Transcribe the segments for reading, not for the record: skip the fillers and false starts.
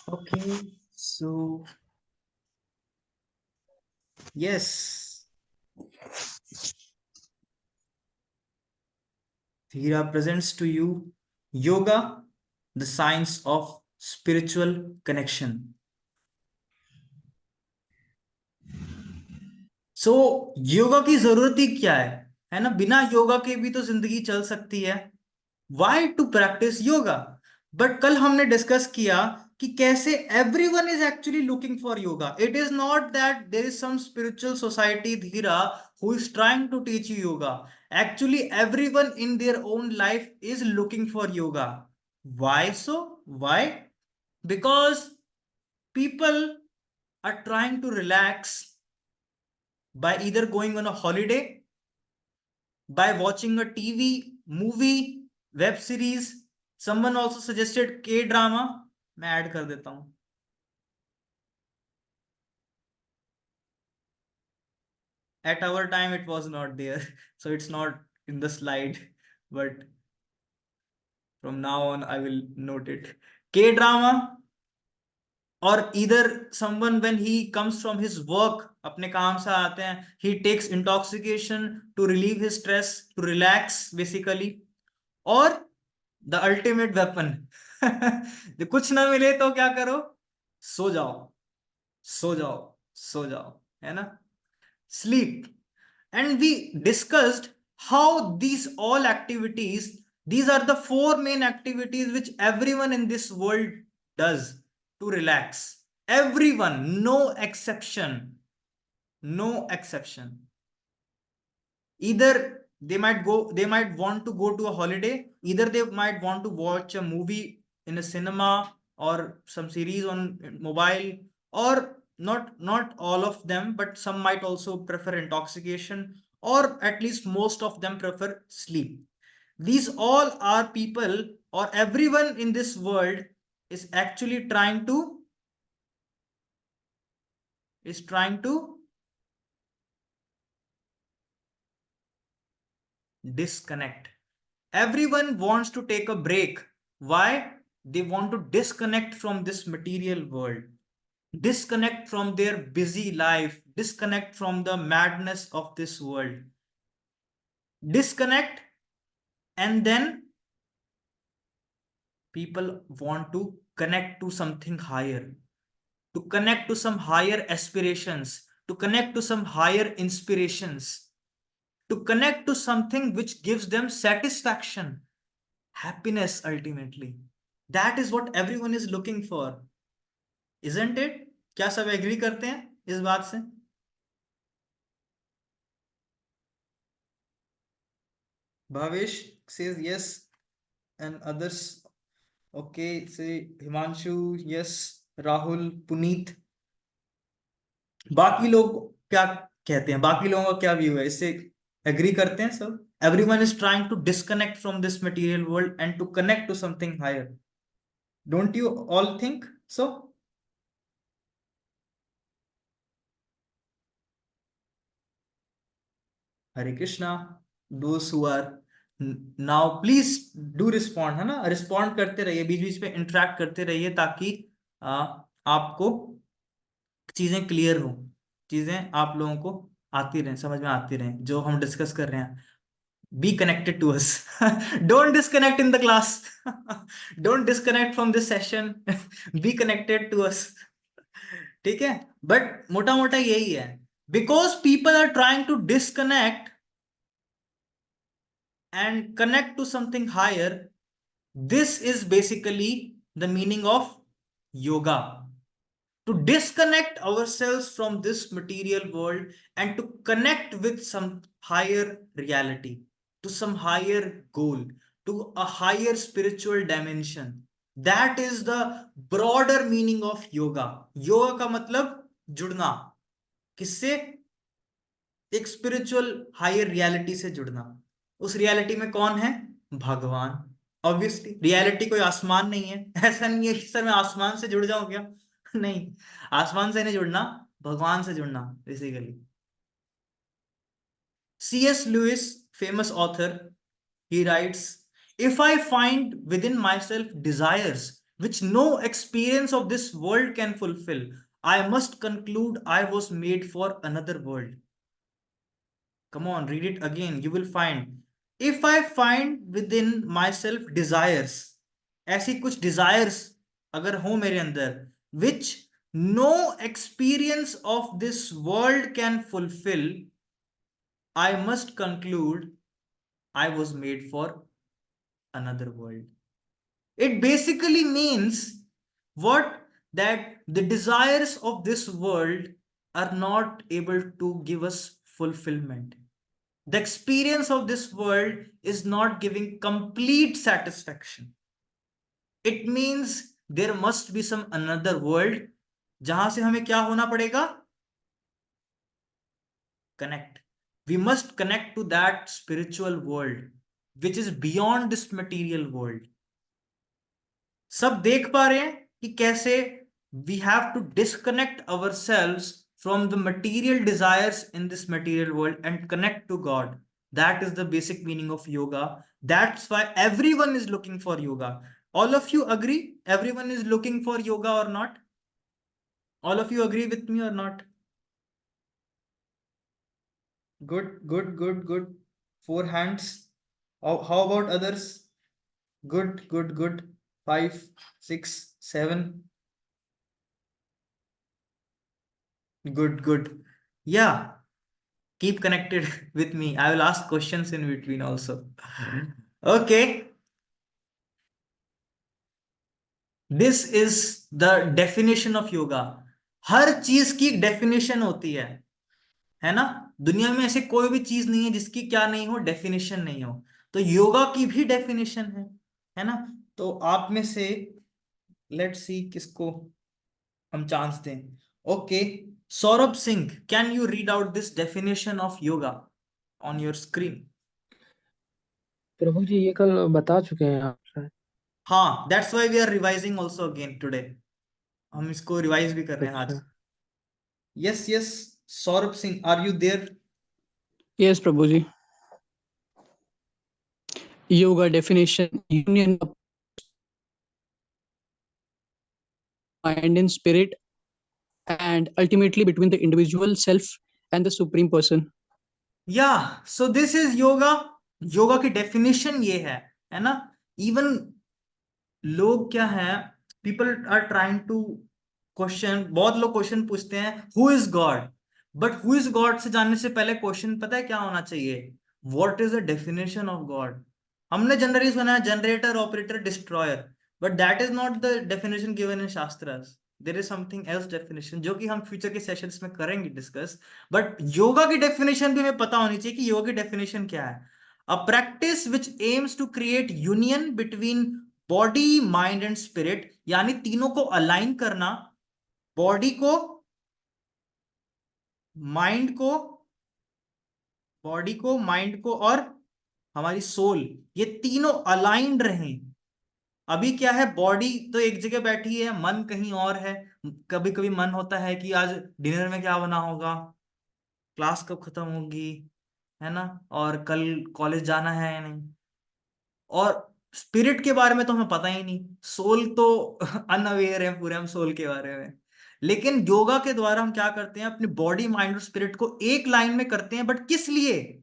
Okay, so yes, Hira presents to you Yoga, the science of spiritual connection. सो योगा की जरूरत ही क्या है ना? बिना योगा के भी तो जिंदगी चल सकती है. Why to practice yoga? But कल हमने डिस्कस किया कि कैसे everyone is actually looking for yoga. It is not that there is some spiritual society धीरा who is trying to teach you yoga. Actually everyone in their own life is looking for yoga. Why so? Why? Because people are trying to relax by either going on a holiday, by watching a TV, movie, web series. Someone also suggested K drama. मैं add कर देता हूं. At our time, it was not there, so it's not in the slide. But from now on, I will note it. K drama, or either someone when he comes from his work, अपने काम से आते हैं, he takes intoxication to relieve his stress, to relax basically. और the ultimate weapon, जो कुछ ना मिले तो क्या करो? सो जाओ, सो जाओ, सो जाओ, है ना? Sleep. And we discussed how these all activities, these are the four main activities which everyone in this world does to relax. Everyone, no exception, no exception. Either they might want to go to a holiday, either they might want to watch a movie in a cinema or some series on mobile, or not all of them, but some might also prefer intoxication, or at least most of them prefer sleep. These all are people, or everyone in this world is actually trying to disconnect. Everyone wants to take a break. Why? They want to disconnect from this material world, disconnect from their busy life, disconnect from the madness of this world, disconnect. And then people want to connect to something higher, to connect to some higher aspirations, to connect to some higher inspirations, to connect to something which gives them satisfaction, happiness ultimately. That is what everyone is looking for, isn't it? क्या सब agree करते हैं इस बात से? Bhavesh says yes, and others. Okay, say Himanshu, yes. Rahul, Puneet. बाकी लोग क्या कहते हैं? बाकी लोगों का क्या व्यू है इससे? एग्री करते हैं सब? Everyone is trying to disconnect from this material world and to connect to something higher. Don't you all think so? Hare Krishna. दोस्त who are now please do respond, है ना? रिस्पॉन्ड करते रहिए, बीच बीच में इंटरेक्ट करते रहिए, ताकि आपको चीजें क्लियर हो, चीजें आप लोगों को आती रहें, समझ में आती रहें जो हम डिस्कस कर रहे हैं. Be connected to us. Don't disconnect in the class. Don't disconnect from this session. Be connected to us. ठीक है? बट मोटा मोटा यही है. Because people are trying to disconnect and connect to something higher. This is basically the meaning of yoga. To disconnect ourselves from this material world and to connect with some higher reality, to some higher goal, to a higher spiritual dimension. That is the broader meaning of yoga. Yoga का मतलब जुड़ना. किससे? एक spiritual higher reality से जुड़ना. उस reality में कौन है? भगवान. ऑब्वियसली रियलिटी कोई आसमान नहीं है. ऐसा नहीं है कि सर मैं आसमान से जुड़ जाऊं क्या? नहीं, आसमान से नहीं जुड़ना, भगवान से जुड़ना basically. C.S. Lewis, famous author, he writes, if I find within myself desires which no experience of this world can fulfill, I must conclude I was made for another world. Come on, read it again. You will find, if I find within myself desires, ऐसी कुछ desires अगर हो मेरे अंदर, which no experience of this world can fulfill, I must conclude I was made for another world. It basically means what? That the desires of this world are not able to give us fulfillment. The experience of this world is not giving complete satisfaction. It means there must be some another world जहां से हमें क्या होना पड़ेगा? Connect. We must connect to that spiritual world which is beyond this material world. सब देख पा रहे हैं कि कैसे we have to disconnect ourselves from the material desires in this material world and connect to God. That is the basic meaning of yoga. That's why everyone is looking for yoga. All of you agree? Everyone is looking for yoga or not? All of you agree with me or not? Good, good, good, good. 4 hands. How about others? Good, good, good. 5, 6, 7. Good, good. Yeah, keep connected with me. I will ask questions in between also. Okay, this is the definition of yoga. हर चीज की एक definition होती है ना? दुनिया में ऐसे कोई भी चीज नहीं है जिसकी क्या नहीं हो, डेफिनेशन नहीं हो. तो योगा की भी डेफिनेशन है ना? तो आप में से लेट्स सी किसको हम चांस दें. Okay, Saurabh Singh, can you read out this definition of yoga on your screen? Prabhu ji ये कल बता चुके हैं आप शायद. हाँ, that's why we are revising also again today. हम इसको रिवाइज भी कर रहे हैं आज. अच्छा. Yes yes, Saurabh Singh, are you there? Yes Prabhu ji. Yoga definition, union of mind and spirit and ultimately between the individual self and the supreme person. या so this is yoga. Yoga की डेफिनेशन ये है ना? इवन लोग क्या है, people are trying to question, बहुत लोग क्वेश्चन पूछते हैं who is God. But who is God से जानने से पहले क्वेश्चन पता है क्या होना चाहिए? What is the definition of God? हमने जनरली सुना है generator, operator, destroyer, but that is not the definition given in shastras. There is something else definition जो कि हम फ्यूचर के सेशंस में करेंगे डिस्कस. बट योगा की डेफिनेशन भी हमें पता होनी चाहिए कि योगा की डेफिनेशन क्या है. A practice which aims to create union between body, mind and spirit, यानी तीनों को अलाइन करना. बॉडी को, माइंड को, माइंड को और हमारी सोल, ये तीनों अलाइंड रहें. अभी क्या है, बॉडी तो एक जगह बैठी है, मन कहीं और है. कभी कभी मन होता है कि आज डिनर में क्या बना होगा, क्लास कब खत्म होगी, है ना, और कल कॉलेज जाना है या नहीं. और स्पिरिट के बारे में तो हमें पता ही नहीं, सोल तो अनअवेयर है पूरे हम सोल के बारे में. लेकिन योगा के द्वारा हम क्या करते हैं, अपनी बॉडी, माइंड और स्पिरिट को एक लाइन में करते हैं. बट किस लिए?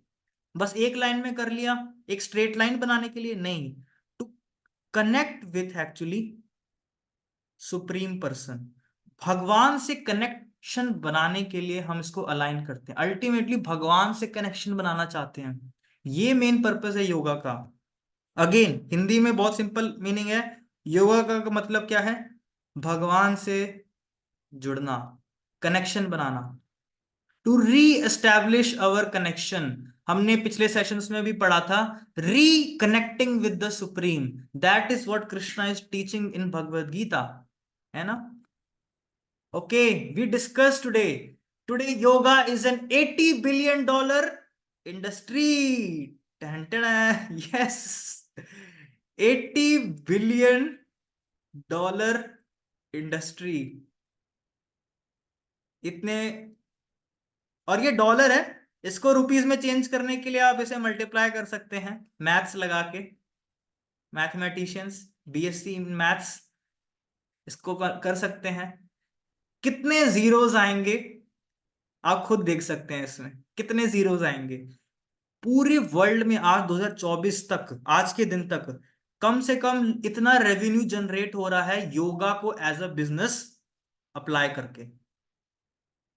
बस एक लाइन में कर लिया, एक स्ट्रेट लाइन बनाने के लिए नहीं. To connect with actually supreme person, भगवान से कनेक्शन बनाने के लिए हम इसको अलाइन करते हैं. अल्टीमेटली भगवान से कनेक्शन बनाना चाहते हैं. ये मेन पर्पस है योगा का. अगेन हिंदी में बहुत सिंपल मीनिंग है. योगा का मतलब क्या है? भगवान से जुड़ना, कनेक्शन बनाना. To re establish our connection, हमने पिछले सेशंस में भी पढ़ा था, reconnecting with the supreme. That is what Krishna is teaching in Bhagavad Gita, है ना? Okay, we discuss today yoga is an $80 billion industry. Yes, $80 billion industry. इतने, और ये डॉलर है. इसको रुपीस में चेंज करने के लिए आप इसे मल्टीप्लाई कर सकते हैं मैथ्स लगा के. मैथमेटिशियंस, बीएससी इन मैथ्स, इसको कर सकते हैं। कितने जीरोस आएंगे आप खुद देख सकते हैं, इसमें कितने जीरोस आएंगे। पूरे वर्ल्ड में आज 2024 तक, आज के दिन तक कम से कम इतना रेवेन्यू जनरेट हो रहा है योगा को एज अ बिजनेस अप्लाई करके।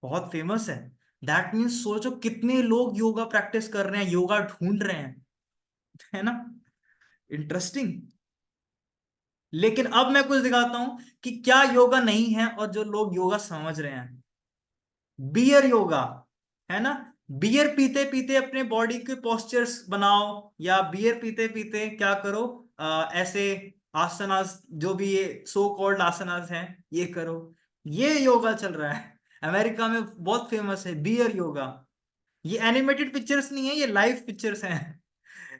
बहुत फेमस है। दैट मीन्स सोचो कितने लोग योगा प्रैक्टिस कर रहे हैं, योगा ढूंढ रहे हैं, है ना। इंटरेस्टिंग। लेकिन अब मैं कुछ दिखाता हूं कि क्या योगा नहीं है और जो लोग योगा समझ रहे हैं। बियर योगा, है ना। बियर पीते पीते अपने बॉडी के पोस्चर्स बनाओ, या बियर पीते पीते क्या करो, ऐसे आसनास, जो भी ये सो कॉल्ड आसनास हैं, ये करो। ये योगा चल रहा है अमेरिका में, बहुत फेमस है बियर योगा। ये एनिमेटेड पिक्चर्स नहीं है, ये लाइव पिक्चर्स हैं।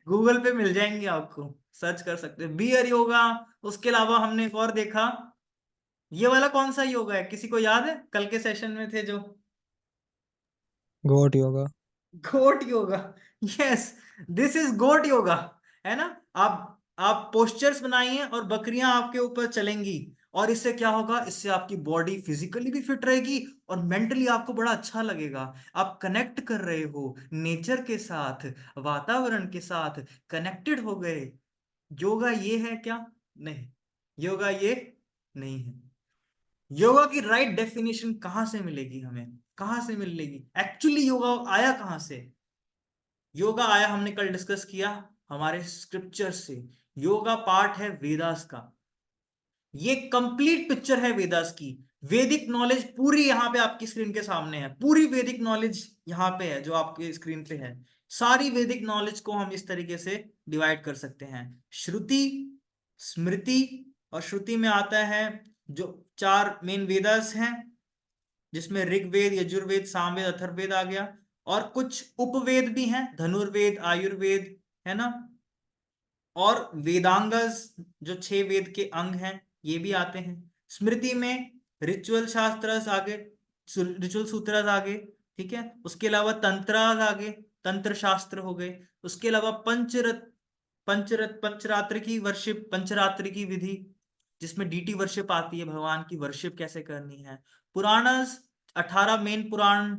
गूगल पे मिल जाएंगे आपको, सर्च कर सकते हैं बियर योगा। उसके अलावा हमने एक और देखा, ये वाला कौन सा योगा है, किसी को याद है, कल के सेशन में थे जो। गोट योगा। गोट yoga, yes, this is got yoga, है ना। आप पोस्चर्स बनाइए और बकरियां आपके ऊपर चलेंगी, और इससे क्या होगा, इससे आपकी बॉडी फिजिकली भी फिट रहेगी और मेंटली आपको बड़ा अच्छा लगेगा। आप कनेक्ट कर रहे हो नेचर के साथ, वातावरण के साथ कनेक्टेड हो गए। योगा ये है क्या? नहीं, योगा ये नहीं है। योगा की राइट डेफिनेशन कहां से मिलेगी हमें, कहां से मिलेगी एक्चुअली, योगा आया कहां से? योगा आया, हमने कल डिस्कस किया, हमारे स्क्रिप्चर से। योगा पार्ट है वेदास का। ये कंप्लीट पिक्चर है वेदास की। वैदिक नॉलेज पूरी यहाँ पे आपकी स्क्रीन के सामने है, पूरी वैदिक नॉलेज यहाँ पे है जो आपके स्क्रीन पे है। सारी वैदिक नॉलेज को हम इस तरीके से डिवाइड कर सकते हैं, श्रुति, स्मृति, और श्रुति में आता है जो चार मेन वेदास हैं, जिसमें ऋग्वेद, यजुर्वेद, सामवेद, अथर्ववेद आ गया, और कुछ उपवेद भी हैं, धनुर्वेद, आयुर्वेद, है ना। और वेदांगस, जो 6 वेद के अंग हैं, ये भी आते हैं। स्मृति में रिचुअल शास्त्र आगे, रिचुअल सूत्र आगे, ठीक है। उसके अलावा तंत्र आगे, तंत्र शास्त्र हो गए। उसके अलावा पंचरात्र की वर्शिप, पंचरात्र की विधि, जिसमें डीटी वर्शिप आती है, भगवान की वर्शिप कैसे करनी है। पुराणस, 18 मेन पुराण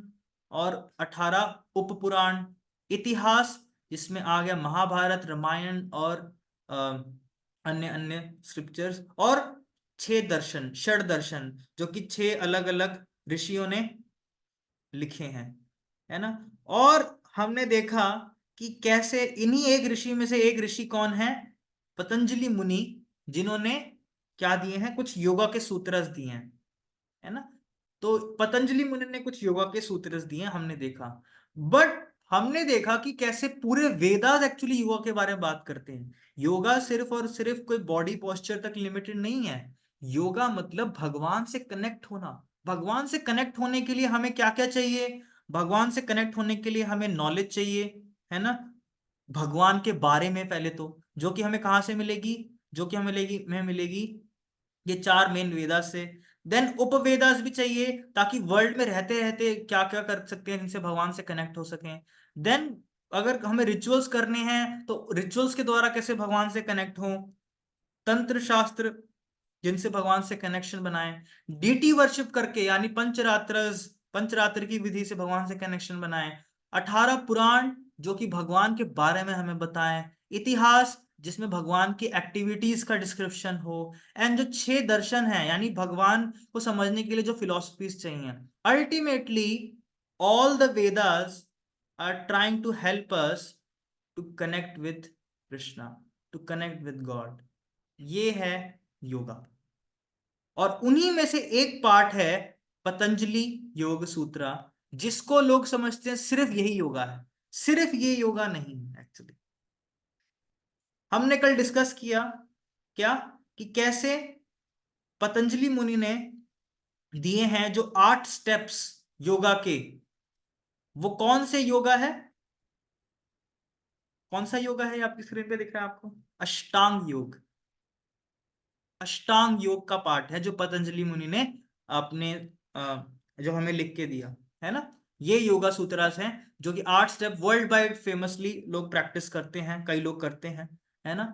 और 18 उप पुराण। इतिहास, जिसमें आ गया महाभारत, रामायण और अन्य अन्य स्क्रिप्चर्स। और 6 दर्शन, षड दर्शन, जो कि 6 अलग अलग ऋषियों ने लिखे हैं, है ना। और हमने देखा कि कैसे इन्हीं एक ऋषि में से एक ऋषि कौन है, पतंजलि मुनि, जिन्होंने क्या दिए हैं, कुछ योगा के सूत्रस दिए हैं, है ना। तो पतंजलि मुनि ने कुछ योगा के सूत्रस दिए, हमने देखा। बट हमने देखा कि कैसे पूरे वेदास एक्चुअली योगा के बारे में बात करते हैं। योगा सिर्फ और सिर्फ कोई बॉडी पोस्चर तक लिमिटेड नहीं है। योगा मतलब भगवान से कनेक्ट होना। भगवान से कनेक्ट होने के लिए हमें क्या क्या चाहिए? भगवान से कनेक्ट होने के लिए हमें नॉलेज चाहिए, है ना, भगवान के बारे में पहले तो, जो कि हमें कहाँ से मिलेगी, जो कि हमें मिलेगी, ये 4 मेन वेदास से। देन उपवेदास भी चाहिए, ताकि वर्ल्ड में रहते रहते क्या क्या कर सकते हैं जिनसे भगवान से कनेक्ट हो सकें। देन अगर हमें रिचुअल्स करने हैं तो रिचुअल्स के द्वारा कैसे भगवान से कनेक्ट हो। तंत्र शास्त्र, जिनसे भगवान से कनेक्शन बनाए। डीटी वर्शिप करके, यानी पंचरात्र, पंचरात्र की विधि से भगवान से कनेक्शन बनाए। 18 पुराण, जो कि भगवान के बारे में हमें बताएं। इतिहास, जिसमें भगवान की एक्टिविटीज का डिस्क्रिप्शन हो। एंड जो 6 दर्शन है, यानी भगवान को समझने के लिए जो फिलोसफीज चाहिए। Ultimately all the Vedas are trying to help us to connect with Krishna, to connect with God. ये है योगा। और उन्हीं में से एक पार्ट है पतंजलि योग सूत्रा, जिसको लोग समझते हैं सिर्फ यही योगा है। सिर्फ ये योगा नहीं है एक्चुअली। हमने कल डिस्कस किया क्या, कि कैसे पतंजलि मुनि ने दिए हैं जो 8 स्टेप्स योगा के। वो कौन से योगा है, कौन सा योगा है, आपकी स्क्रीन पे दिख रहा है आपको, अष्टांग योग। अष्टांग योग का पार्ट है जो पतंजलि मुनि ने अपने जो हमें लिख के दिया, है ना। ये योगा सूत्रास हैं, जो कि 8 स्टेप वर्ल्ड वाइड फेमसली लोग प्रैक्टिस करते हैं, कई लोग करते हैं, है ना।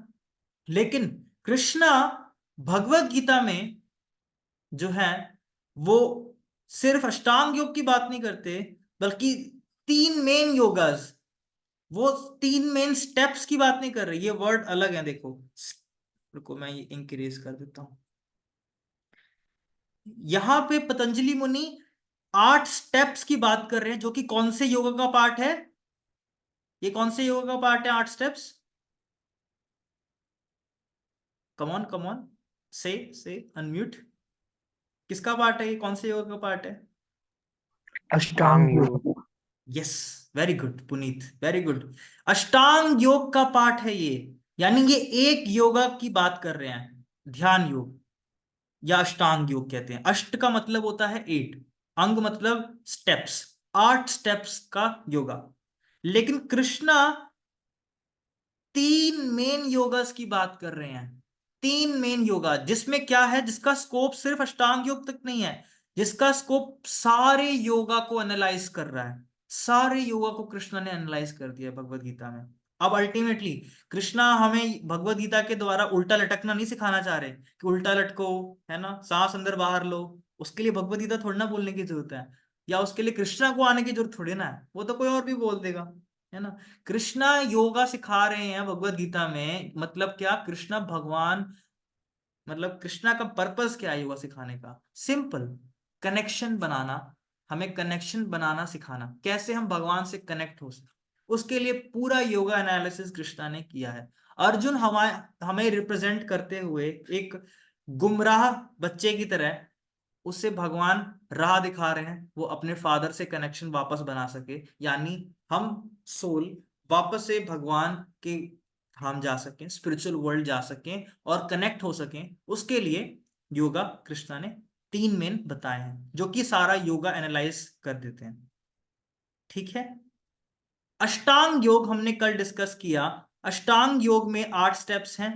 लेकिन कृष्णा भगवत गीता में जो है वो सिर्फ अष्टांग योग की बात नहीं करते, बल्कि 3 मेन योगास, वो 3 मेन स्टेप्स की बात नहीं कर रही। ये वर्ड अलग है, देखो, रुको मैं ये इंक्रीज कर देता हूं। यहां पे पतंजलि मुनि 8 स्टेप्स की बात कर रहे हैं, जो कि कौन से योगा का पार्ट है? ये कौन से योगा का पार्ट है 8 स्टेप्स? कमॉन कमॉन, से अनम्यूट। किसका पार्ट है ये? कौन से योगा का पार्ट है? अष्टांग योग। Yes, very good Puneet, very good. अष्टांग योग का पार्ट है ये, यानी ये एक योगा की बात कर रहे हैं, ध्यान योग या अष्टांग योग कहते हैं। अष्ट का मतलब होता है 8, अंग मतलब स्टेप्स, 8 स्टेप्स का योगा। लेकिन कृष्णा 3 मेन योगास की बात कर रहे हैं, 3 मेन योगा, जिसमें क्या है, जिसका स्कोप सिर्फ अष्टांग योग तक नहीं है, जिसका स्कोप सारे योगा को एनालाइज कर रहा है। सारे योगा को कृष्णा ने एनालाइज कर दिया भगवत गीता में। अब अल्टीमेटली कृष्णा हमें भगवत गीता के द्वारा उल्टा लटकना नहीं सिखाना चाह रहे कि उल्टा लटको, है ना, सांस अंदर बाहर लो। उसके लिए भगवत गीता थोड़ी ना बोलने की जरूरत है, या उसके लिए कृष्णा को आने की जरूरत थोड़ी ना है, वो तो कोई और भी बोल देगा, है ना। कृष्णा योगा सिखा रहे हैं भगवत गीता में, मतलब क्या, कृष्णा भगवान, मतलब कृष्णा का पर्पस क्या है योगा सिखाने का? सिंपल, कनेक्शन बनाना। हमें कनेक्शन बनाना सिखाना, कैसे हम भगवान से कनेक्ट हो सके, उसके लिए पूरा योगा एनालिसिस कृष्णा ने किया है। अर्जुन हमें रिप्रेजेंट करते हुए एक गुमराह बच्चे की तरह, उससे भगवान राह दिखा रहे हैं, वो अपने फादर से कनेक्शन वापस बना सके, यानी हम सोल वापस से भगवान के धाम जा सकें, स्पिरिचुअल वर्ल्ड जा सकें और कनेक्ट हो सकें। उसके लिए योगा कृष्णा ने 3 मेन बताए हैं, जो कि सारा योगा एनालाइज कर देते हैं। ठीक है, अष्टांग योग हमने कल डिस्कस किया। अष्टांग योग में 8 स्टेप्स हैं,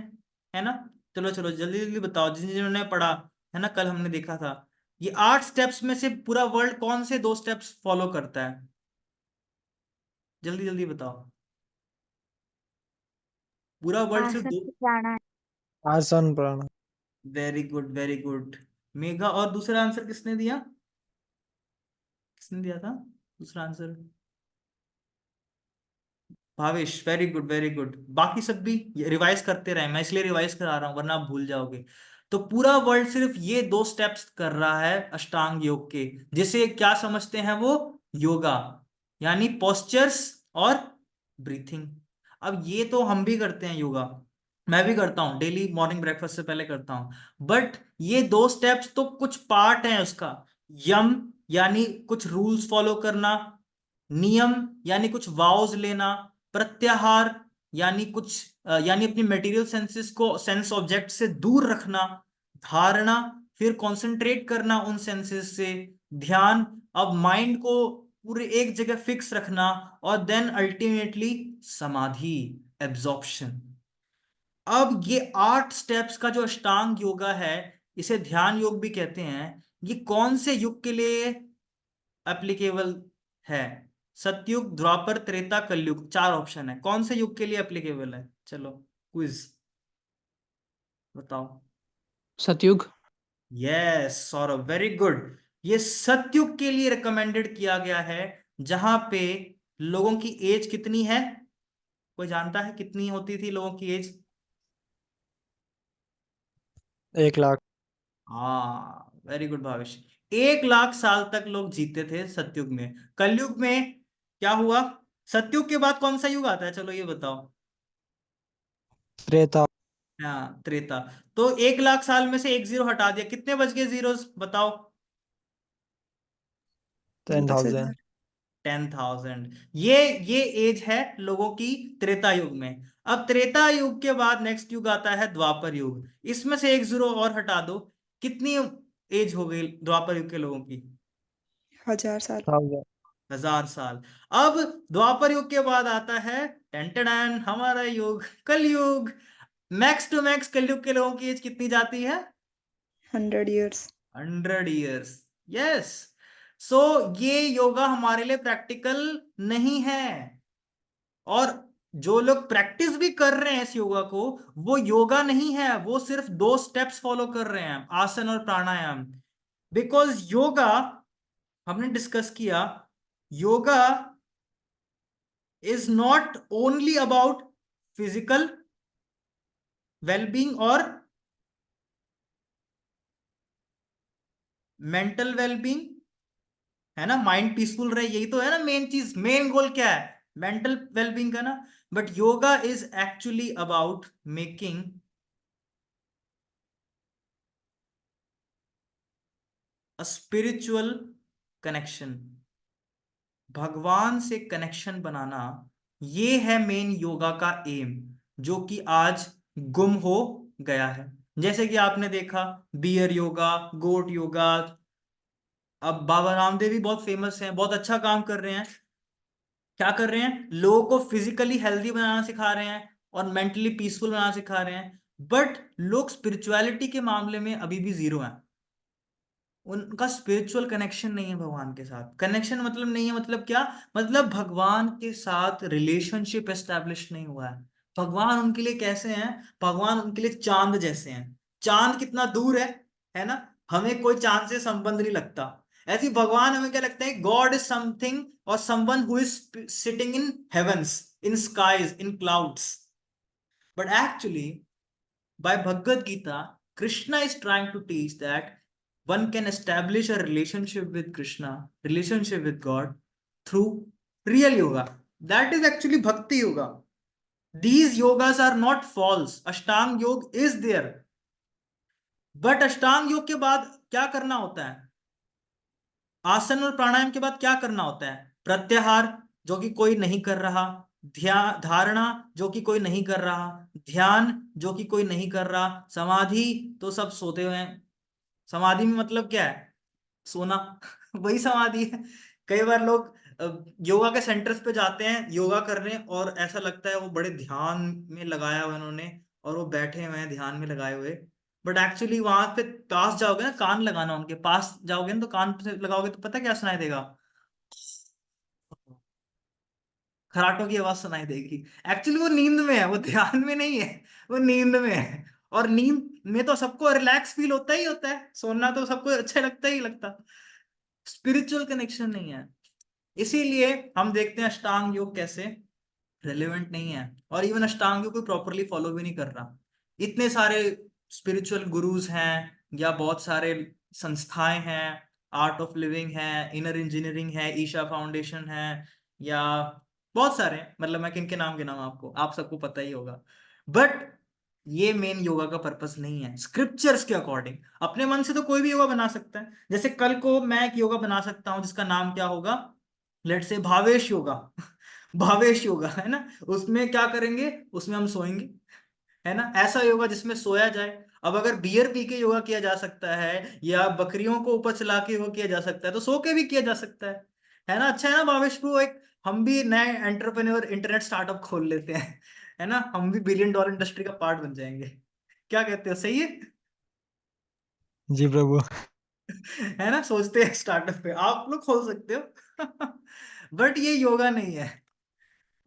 है ना। चलो चलो जल्दी जल्दी बताओ, जिन्होंने पढ़ा है ना, कल हमने देखा था। ये 8 स्टेप्स में से पूरा वर्ल्ड कौन से 2 स्टेप्स फॉलो करता है? जल्दी जल्दी बताओ, पूरा वर्ल्ड सिर्फ आसन 2। प्राणायाम। आसन प्राणायाम। Very good very good Megha. और दूसरा आंसर किसने दिया? किसने दिया था दूसरा answer? Bhavesh, very good very good. बाकी सब भी रिवाइज करते रहे, मैं इसलिए रिवाइज करा रहा हूं, वरना आप भूल जाओगे। तो पूरा वर्ल्ड सिर्फ ये 2 स्टेप्स कर रहा है अष्टांग योग के, जिसे क्या समझते हैं वो? योगा, यानी पोस्चर्स और ब्रीथिंग। अब ये तो हम भी करते हैं योगा, मैं भी करता हूँ डेली, मॉर्निंग ब्रेकफास्ट से पहले करता हूँ। बट ये 2 स्टेप्स तो कुछ पार्ट है उसका। यम यानी कुछ रूल्स फॉलो करना, नियम यानी कुछ वाउज लेना, प्रत्याहार यानी कुछ यानी अपनी मटेरियल सेंसेस को सेंस ऑब्जेक्ट से दूर रखना, धारणा फिर कंसंट्रेट करना उन सेंसेस से, ध्यान अब माइंड को पूरे एक जगह फिक्स रखना, और देन अल्टीमेटली समाधि, एब्जॉर्प्शन। अब ये 8 स्टेप्स का जो अष्टांग योगा है, इसे ध्यान योग भी कहते हैं, ये कौन से युग के लिए एप्लीकेबल है? सतयुग, द्वापर, त्रेता, कलयुग, 4 ऑप्शन है, कौन से युग के लिए एप्लीकेबल है? चलो क्विज बताओ। सतयुग। Yes Saurabh, very good. ये सतयुग के लिए रिकमेंडेड किया गया है, जहां पे लोगों की एज कितनी है? कोई जानता है कितनी होती थी लोगों की एज? 1 लाख। हाँ, वेरी गुड भावेश। 1 लाख साल तक लोग जीते थे सतयुग में। कलयुग में क्या हुआ? सतयुग के बाद कौन सा युग आता है, चलो ये बताओ। त्रेता। हाँ, त्रेता। तो 1 लाख साल में से एक जीरो हटा दिया, कितने बच गए जीरोस बताओ? 10,000। 10,000। ये एज है लोगों की त्रेता युग में। अब त्रेता युग के बाद नेक्स्ट युग आता है द्वापर युग, इसमें से एक जीरो और हटा दो, कितनी एज हो गई द्वापर युग के लोगों की? 1000 साल। 1000 साल। अब द्वापर युग के बाद आता है टेंटेडैन हमारा युग, कलयुग। मैक्स टू मैक्स कलयुग के लोगों की एज कितनी जाती है? 100 years। 100 years। यस। सो ये योगा हमारे लिए प्रैक्टिकल नहीं है, और जो लोग प्रैक्टिस भी कर रहे हैं इस योगा को, वो योगा नहीं है, वो सिर्फ 2 स्टेप्स फॉलो कर रहे हैं, आसन और प्राणायाम। बिकॉज योगा, हमने डिस्कस किया, yoga is not only about physical wellbeing और मेंटल वेलबींग, है ना, माइंड पीसफुल रहे, यही तो है ना मेन चीज, मेन गोल क्या है, मेंटल वेलबींग का ना। But yoga is actually about making a spiritual connection, भगवान से कनेक्शन बनाना, ये है मेन योगा का एम, जो कि आज गुम हो गया है। जैसे कि आपने देखा बियर योगा, गोट योगा, अब बाबा रामदेव भी बहुत फेमस हैं, बहुत अच्छा काम कर रहे हैं। क्या कर रहे हैं, लोगों को फिजिकली हेल्दी बनाना सिखा रहे हैं और मेंटली पीसफुल बनाना सिखा रहे हैं। बट लोग स्पिरिचुअलिटी के मामले में अभी भी जीरो हैं, उनका स्पिरिचुअल कनेक्शन नहीं है भगवान के साथ। कनेक्शन मतलब नहीं है, मतलब क्या, मतलब भगवान के साथ रिलेशनशिप एस्टेब्लिश नहीं हुआ है। भगवान उनके लिए कैसे हैं, भगवान उनके लिए चांद जैसे हैं। चांद कितना दूर है ना, हमें कोई चांद से संबंध नहीं लगता। ऐसी भगवान हमें क्या लगता है, गॉड इज समथिंग और someone who is sitting in heavens, in skies, in clouds. But actually by Bhagavad Gita, Krishna is trying to teach that one can establish a relationship with Krishna, relationship with God through real yoga. That is actually Bhakti Yoga. These yogas are not false. Ashtang Yoga is there. But Ashtang Yoga के बाद क्या करना होता है, आसन और प्राणायाम के बाद क्या करना होता है, प्रत्याहार, जो कि कोई नहीं कर रहा, ध्यान, धारणा, जो कि कोई नहीं कर रहा, ध्यान, जो कि कोई नहीं कर रहा, समाधि, तो सब सोते हुए हैं। समाधि में मतलब क्या है, सोना वही समाधि है। कई बार लोग योगा के सेंटर्स पे जाते हैं योगा करने, और ऐसा लगता है वो बड़े ध्यान में लगाया हुआ उन्होंने, और वो बैठे हुए हैं ध्यान में लगाए हुए। बट एक्चुअली वहां पे पास जाओगे ना, कान लगाना, उनके पास जाओगे ना, तो कान से लगाओगे तो पता क्या सुनाई देगा, खराटों की आवाज सुनाई देगी। एक्चुअली वो नींद में है, वो ध्यान में नहीं है, वो नींद में है। और नींद में तो सबको रिलैक्स फील होता ही होता है, सोना तो सबको अच्छा लगता ही लगता, स्पिरिचुअल कनेक्शन नहीं है। इसीलिए हम देखते हैं अष्टांग योग कैसे रेलेवेंट नहीं है, और इवन अष्टांग योग को प्रॉपरली फॉलो भी नहीं कर रहा। इतने सारे स्पिरिचुअल गुरुज हैं, या बहुत सारे संस्थाएं हैं, आर्ट ऑफ लिविंग है, इनर इंजीनियरिंग है, ईशा फाउंडेशन है, या बहुत सारे हैं, मतलब मैं किन के नाम गिनाऊं आपको, आप सबको पता ही होगा। बट ये मेन योगा का पर्पस नहीं है स्क्रिप्चर्स के अकॉर्डिंग। अपने मन से तो कोई भी योगा बना सकता है, जैसे कल को मैं एक योगा बना सकता हूं जिसका नाम क्या होगा, लेट से भावेश योगा भावेश योगा, है ना, उसमें क्या करेंगे, उसमें हम सोएंगे, है ना, ऐसा योगा जिसमें सोया जाए। अब अगर बियर पी के योगा किया जा सकता है, या बकरियों को ऊपर चला के योगा किया जा सकता है, तो सो के भी किया जा सकता है ना। अच्छा है ना भावेश ब्रो, एक हम भी नए एंटरप्रेन्योर इंटरनेट स्टार्टअप खोल लेते हैं, है ना, हम भी बिलियन डॉलर इंडस्ट्री का पार्ट बन जाएंगे। क्या कहते हो, सही है? जी प्रभु। है ना, सोचते हैं स्टार्टअप पे, आप लोग खोल सकते हो बट ये योगा नहीं है।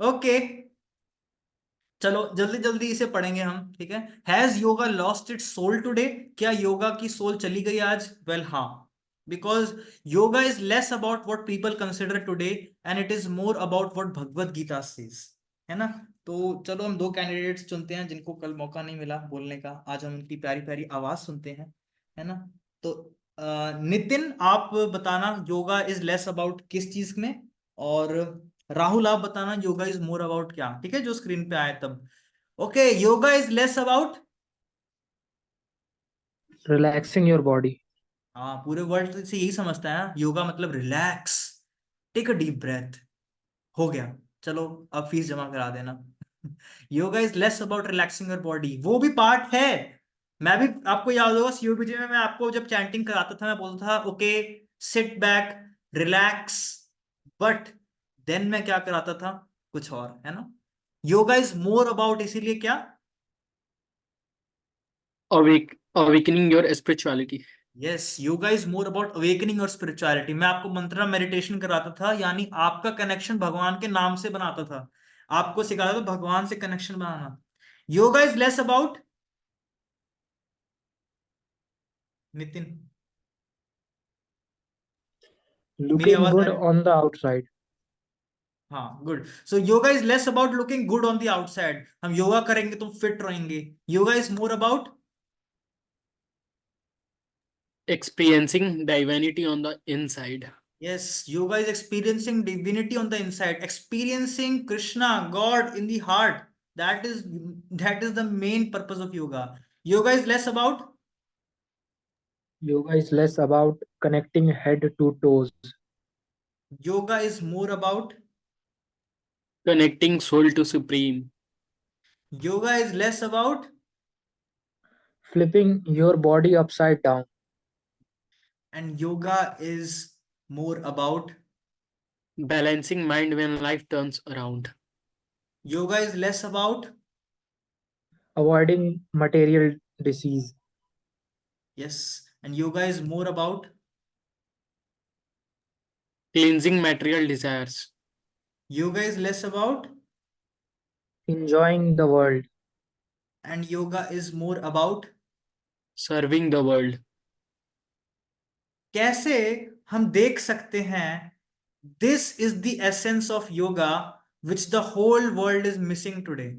ओके, चलो जल्दी जल्दी इसे पढ़ेंगे हम, ठीक है। Has yoga lost its soul today, क्या योगा की सोल चली गई आज? वेल हाँ, because yoga is less about what people consider today, and it is more about what Bhagavad Gita says, है ना। तो चलो हम दो कैंडिडेट्स चुनते हैं जिनको कल मौका नहीं मिला बोलने का, आज हम उनकी प्यारी प्यारी आवाज सुनते हैं, है ना। तो नितिन आप बताना योगा इज लेस अबाउट किस चीज में, और राहुल आप बताना योगा इज मोर अबाउट क्या, ठीक है, जो स्क्रीन पे आए तब। Okay, yoga is less about, Relaxing your body. हाँ पूरे वर्ल्ड से यही समझता है ना, योगा मतलब relax, take a deep breath, हो गया, चलो अब फीस जमा करा देना yoga is less about relaxing your body, वो भी पार्ट है। मैं भी, आपको याद होगा सीओबीजे में मैं आपको जब चैंटिंग कराता था मैं बोलता था okay sit back relax, but then मैं क्या कराता था, कुछ और, है ना। योगा इज मोर अबाउट, इसीलिए क्या, Awakening your spirituality. Yes, yoga is more about awakening और स्पिरिचुअलिटी। मैं आपको मंत्रा मेडिटेशन कराता था, यानी आपका कनेक्शन भगवान के नाम से बनाता था, आपको सिखाता था भगवान से connection banana. Yoga is less about, Nitin, मेरी Looking आवाज आ good रही है? on the outside. हाँ, good. So yoga is less about looking good on the outside. हम योगा करेंगे तो फिट रहेंगे. Yoga is more about Experiencing divinity on the inside. Yes, yoga is experiencing divinity on the inside, experiencing Krishna, God in the heart. That is the main purpose of yoga. Yoga is less about Yoga is less about connecting head to toes, yoga is more about connecting soul to supreme, yoga is less about flipping your body upside down, and yoga is more about balancing mind when life turns around, yoga is less about avoiding material disease, yes, and yoga is more about cleansing material desires, yoga is less about enjoying the world, and yoga is more about serving the world. कैसे हम देख सकते हैं this is the essence of yoga which the whole world is missing today,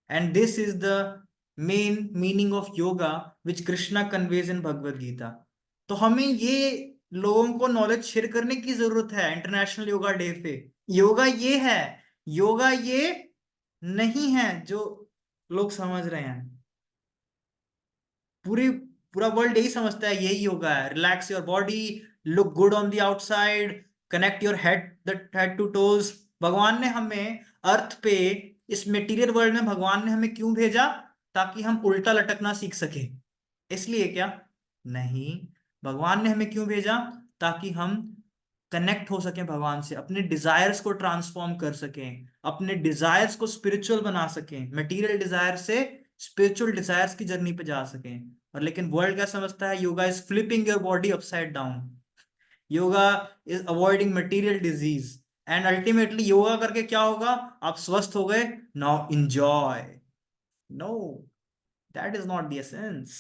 and this is the main meaning of yoga which Krishna conveys in Bhagavad Gita. तो हमें ये लोगों को नॉलेज शेयर करने की जरूरत है इंटरनेशनल योगा डे पे. योगा ये है, योगा ये नहीं है जो लोग समझ रहे हैं. पूरा वर्ल्ड यही समझता है यही योगा है. Relax your body, look good on the outside, connect your head to toes. भगवान ने हमें अर्थ पे, इस मटेरियल वर्ल्ड में भगवान ने हमें क्यों भेजा? ताकि हम उल्टा लटकना सीख सके. इसलिए क्या? नहीं. भगवान ने हमें क्यों भेजा? ताकि हम कनेक्ट हो सकें भगवान से, अपने डिजायर्स को ट्रांसफॉर्म कर सकें, अपने डिजायर्स को स्पिरिचुअल बना सकें, मटेरियल डिजायर से स्पिरिचुअल डिजायर्स की जर्नी पे जा सकें. और लेकिन वर्ल्ड क्या समझता है? Yoga is flipping your body upside down, yoga is avoiding material disease, and ultimately yoga करके क्या होगा? आप स्वस्थ हो गए, now enjoy. No, that is not the essence.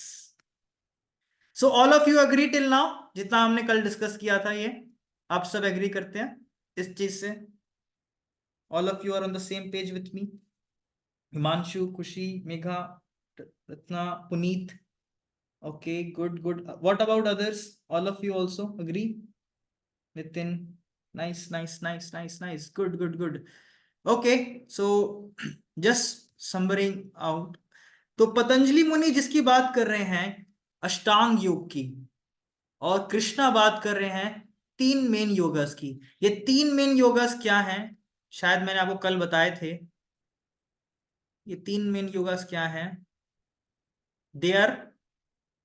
So all of you agree till now? जितना हमने कल डिस्कस किया था, ये आप सब एग्री करते हैं इस चीज से? All of you are on the same page with me? Himanshu, Khushi, Megha, Ratna, Puneet. Okay, good. What about others? All of you also agree? Nitin, nice. Good. Okay, so just summing out. तो पतंजलि मुनि जिसकी बात कर रहे हैं अष्टांग योग की, और कृष्णा बात कर रहे हैं 3 मेन योगस की. ये 3 मेन योगस क्या हैं? शायद मैंने आपको कल बताए थे. ये 3 मेन योगस क्या हैं? दे आर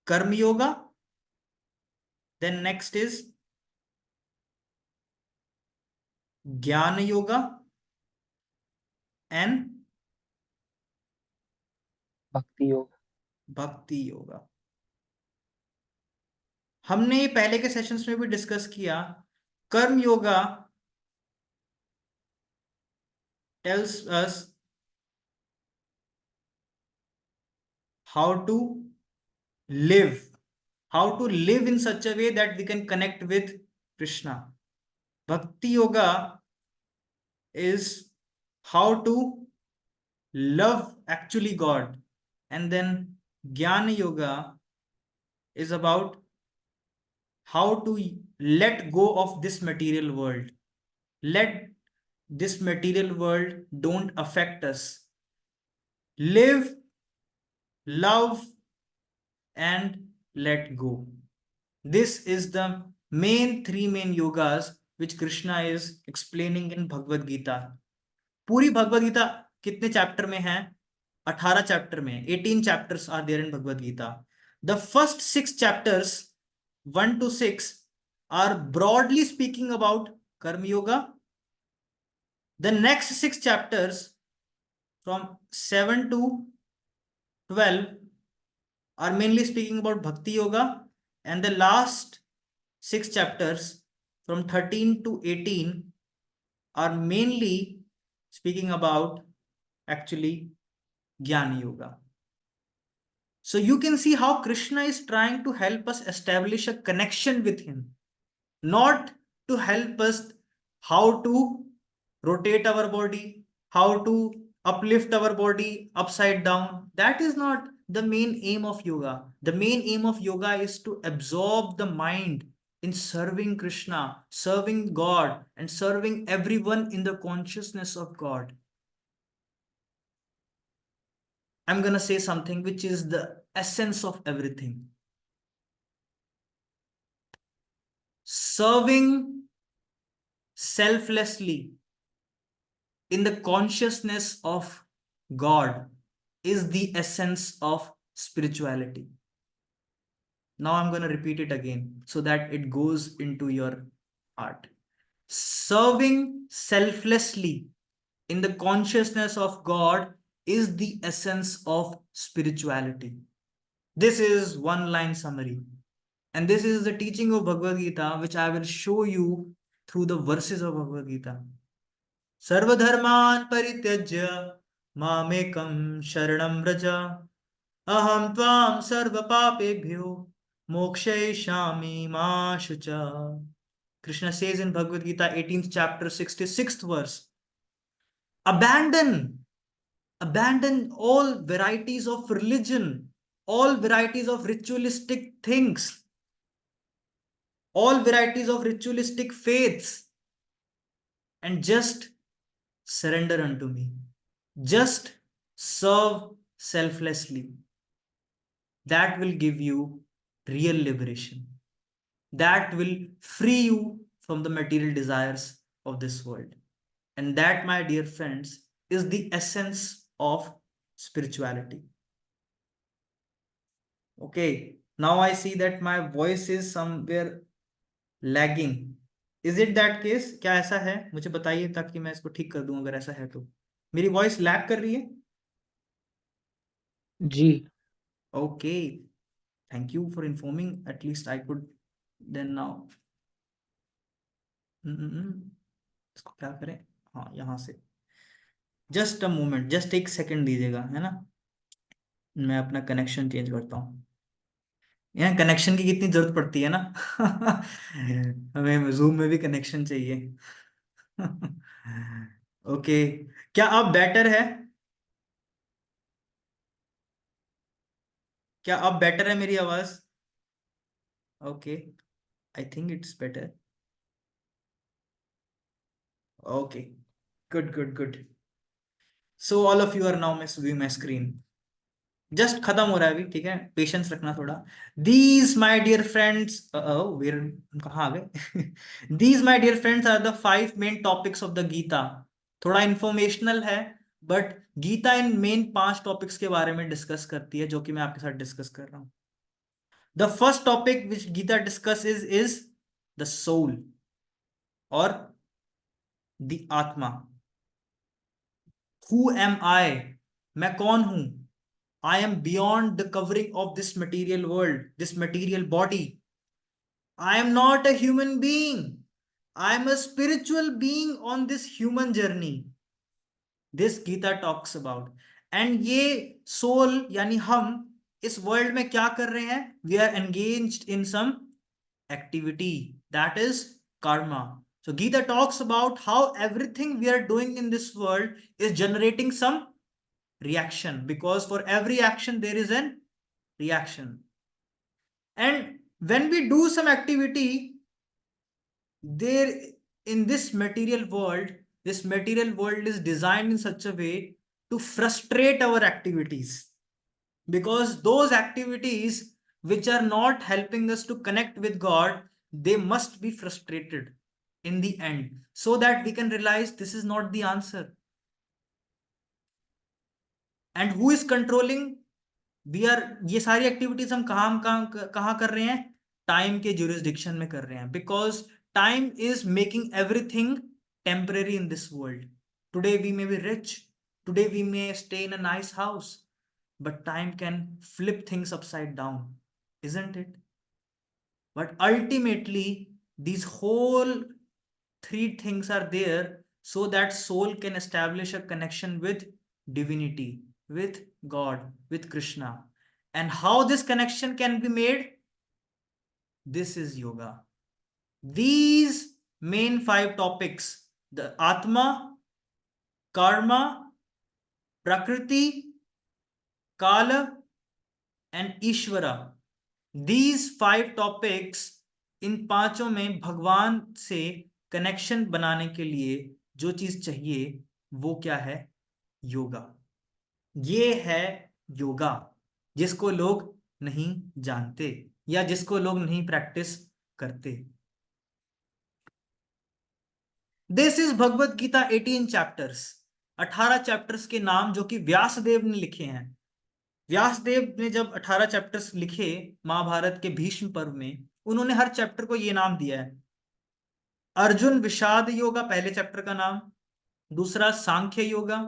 कर्म योगा, then next is ज्ञान योगा and Bhakti yoga. भक्ति योगा. हमने ये पहले के सेशंस में भी डिस्कस किया. कर्म yoga tells us how to live in such a way that we can connect with Krishna. Bhakti yoga is how to love actually God, and then Jnana yoga is about how to let go of this material world. Let this material world don't affect us. Live, love, and let go. This is the three main yogas which Krishna is explaining in Bhagavad Gita. पूरी भगवद गीता कितने chapter में है? 18 chapter में. 18 chapters are there in Bhagavad Gita. The first 6 chapters 1 to 6 are broadly speaking about Karma Yoga. The next 6 chapters from 7 to 12 are mainly speaking about Bhakti Yoga, and the last 6 chapters from 13 to 18 are mainly speaking about actually Jnana Yoga. So you can see how Krishna is trying to help us establish a connection with him, not to help us how to rotate our body, how to uplift our body upside down. That is not the main aim of yoga. The main aim of yoga is to absorb the mind in serving Krishna, serving God, and serving everyone in the consciousness of God. I'm going to say something which is the essence of everything. Serving selflessly in the consciousness of God is the essence of spirituality. Now I'm going to repeat it again so that it goes into your heart. Serving selflessly in the consciousness of God is the essence of spirituality. This is one line summary. And this is the teaching of Bhagavad Gita, which I will show you through the verses of Bhagavad Gita. Sarvadharman parityajya mamekam sharanam vraja aham tvam sarva papebhyo mokshayishami ma shucha. Krishna says in Bhagavad Gita 18th chapter 66th verse, abandon all varieties of religion, all varieties of ritualistic things, all varieties of ritualistic faiths, and just surrender unto me. Just serve selflessly. That will give you real liberation. That will free you from the material desires of this world. And that, my dear friends, is the essence of spirituality. Okay, now I see that my voice is somewhere lagging. Is it that case? क्या ऐसा है? मुझे बताइए ताकि मैं इसको ठीक कर दूं अगर ऐसा है तो. मेरी वॉइस लैग कर रही है? जी. Okay, thank you for informing. At least I could then now. इसको क्या करें? हाँ, यहाँ से. Just a moment, just एक सेकंड दीजिएगा, है ना? मैं अपना कनेक्शन चेंज करता हूँ. यहाँ कनेक्शन की कितनी जरूरत पड़ती है ना. हमें जूम में भी कनेक्शन चाहिए. ओके, क्या अब बेटर है? क्या अब बेटर है मेरी आवाज? Okay, I think it's better. Okay, good good good. So all of you are now viewing my screen. जस्ट खत्म हो रहा है अभी, ठीक है, पेशेंस रखना थोड़ा. These my dear friends, where कहाँ आ गए? These my dear friends are the 5 main topics of the Gita. थोड़ा इंफॉर्मेशनल है, but Gita in main 5 topics के बारे में डिस्कस करती है, जो कि मैं आपके साथ डिस्कस कर रहा हूं. The first topic which Gita discuss is the soul और the atma. Who am I? मैं कौन हूं? I am beyond the covering of this material world, this material body. I am not a human being. I am a spiritual being on this human journey. This Gita talks about. And ये soul यानी हम इस world में क्या कर रहे हैं? We are engaged in some activity, that is karma. So Gita talks about how everything we are doing in this world is generating some reaction, because for every action there is an reaction. And when we do some activity there in this material world, this material world is designed in such a way to frustrate our activities, because those activities which are not helping us to connect with God, they must be frustrated in the end, so that we can realize this is not the answer. And who is controlling? We are, ये सारी activities हम कहाँ कर रहे हैं? Time के jurisdiction में कर रहे हैं, because time is making everything temporary in this world. Today we may be rich, today we may stay in a nice house, but time can flip things upside down, isn't it? But ultimately these whole 3 things are there so that soul can establish a connection with divinity, with God, with Krishna. And how this connection can be made? This is yoga. These main 5 topics: the Atma, Karma, Prakriti, Kala, and Ishvara. These 5 topics, इन पांचों में भगवान से connection बनाने के लिए जो चीज चाहिए वो क्या है? योगा। ये है योगा, जिसको लोग नहीं जानते या जिसको लोग नहीं प्रैक्टिस करते। This is Bhagavad Gita 18 chapters, 18 chapters के नाम जो कि व्यासदेव ने लिखे हैं। व्यासदेव ने जब 18 चैप्टर्स लिखे महाभारत के भीष्म पर्व में, उन्होंने हर चैप्टर को ये नाम दिया है। अर्जुन विषाद योगा पहले चैप्टर का नाम, दूसरा सांख्य योगा,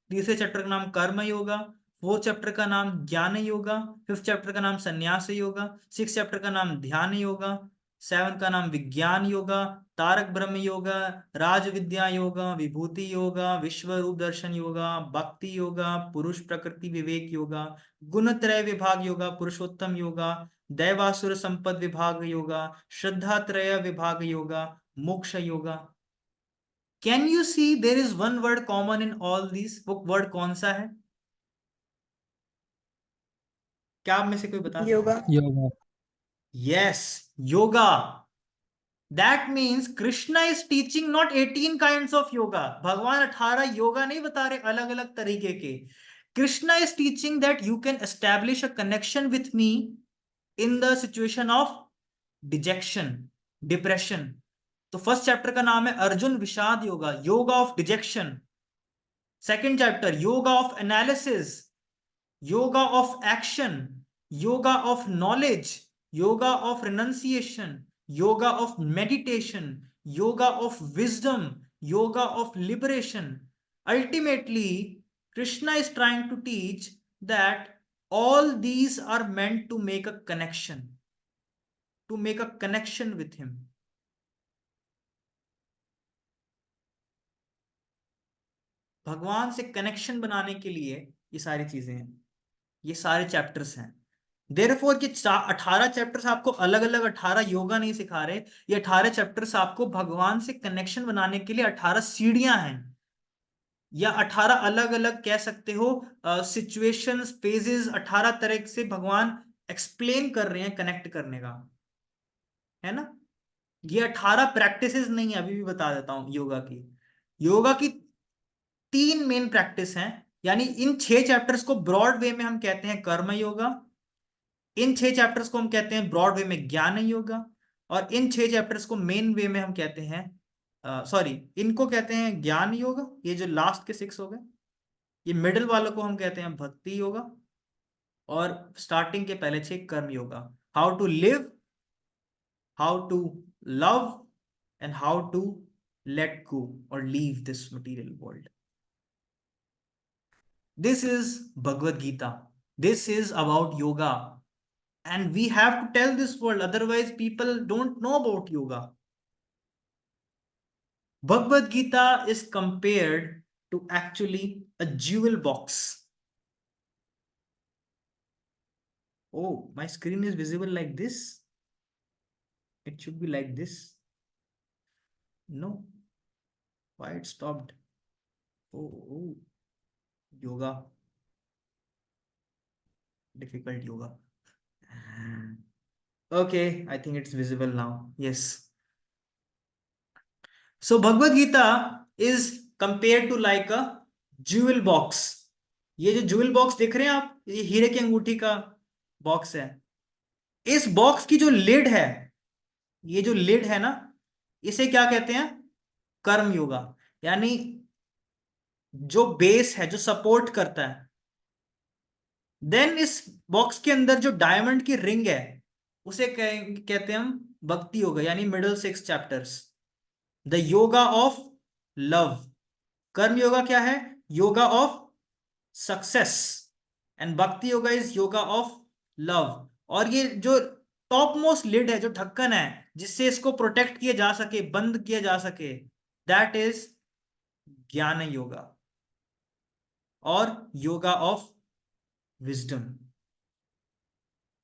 तीसरे चैप्टर का नाम कर्म योगा, फोर्थ चैप्टर का नाम ज्ञान योगा, फिफ्थ चैप्टर का नाम संन्यास योगा, सिक्स चैप्टर का नाम ध्यान योगा, सेवन का नाम विज्ञान योगा, तारक ब्रह्म योगा, राज विद्या योगा, विभूति योगा, विश्व रूप दर्शन योगा, भक्ति योगा, पुरुष प्रकृति विवेक योगा, गुणत्रय विभाग योगा, पुरुषोत्तम योगा, दैवासुर संपद विभाग योगा, श्रद्धा त्रय विभाग योगा, मोक्ष yoga. Can you see there is one word common in all these? वो word कौन सा है? क्या आप में से कोई बता सकता है? Yoga. Yoga. Yes, yoga. That means Krishna is teaching not 18 kinds of yoga. भगवान 18 योगा नहीं बता रहे अलग अलग तरीके के। Krishna is teaching that you can establish a connection with me in the situation of dejection, depression. तो फर्स्ट चैप्टर का नाम है अर्जुन विषाद yoga, yoga of detection. Second chapter yoga of analysis, yoga of action, yoga of knowledge, yoga of renunciation, yoga of meditation, yoga of wisdom, yoga of liberation. Ultimately, Krishna is trying to teach that all these are meant to make a connection, with him. भगवान से connection बनाने के लिए ये सारी चीजें हैं, ये सारे चैप्टर्स हैं। देयरफॉर ये 18 चैप्टर्स आपको अलग अलग 18 योगा नहीं सिखा रहे, ये 18 चैप्टर्स आपको भगवान से कनेक्शन बनाने के लिए 18 सीढ़ियां हैं, या 18 अलग अलग कह सकते हो सिचुएशंस, फेजेस, 18 तरह से भगवान एक्सप्लेन कर रहे हैं कनेक्ट करने का, है ना। ये 18 प्रैक्टिसेस नहीं है, अभी भी बता देता हूं। योगा की 3 मेन प्रैक्टिस हैं, यानी इन 6 चैप्टर्स को ब्रॉड वे में हम कहते हैं कर्म योगा, इन 6 चैप्टर्स को हम कहते हैं ब्रॉड वे में ज्ञान योगा, और इन 6 चैप्टर्स को मेन वे में हम कहते हैं इनको कहते हैं ज्ञान योगा। ये जो लास्ट के 6 हो गए, ये मिडिल वालों को हम कहते हैं भक्ति योगा, और स्टार्टिंग के पहले 6 karma yoga. How to live, how to love, and how to let go और leave this material world. This is Bhagavad Gita. This is about yoga. And we have to tell this world, otherwise people don't know about yoga. Bhagavad Gita is compared to actually a jewel box. Oh, my screen is visible like this. It should be like this. No. Why it stopped? Oh. Yoga. Difficult yoga. Okay, I think it's visible now. Yes. So Bhagavad Gita is compared to like a jewel box. ये जो jewel box देख रहे हैं आप, ये हीरे की अंगूठी का बॉक्स है। इस बॉक्स की जो लिड है, ये जो लिड है ना, इसे क्या कहते हैं? कर्म योगा। यानी जो बेस है, जो सपोर्ट करता है। देन इस बॉक्स के अंदर जो डायमंड की रिंग है, उसे कहते हैं हम भक्ति योगा, यानी middle 6 chapters, the yoga of love. कर्म योगा क्या है? योगा ऑफ सक्सेस, एंड भक्ति yoga is yoga of love. और ये जो टॉप मोस्ट लिड है, जो ढक्कन है जिससे इसको प्रोटेक्ट किया जा सके, बंद किया जा सके, दैट इज ज्ञान योगा और योगा ऑफ विजडम।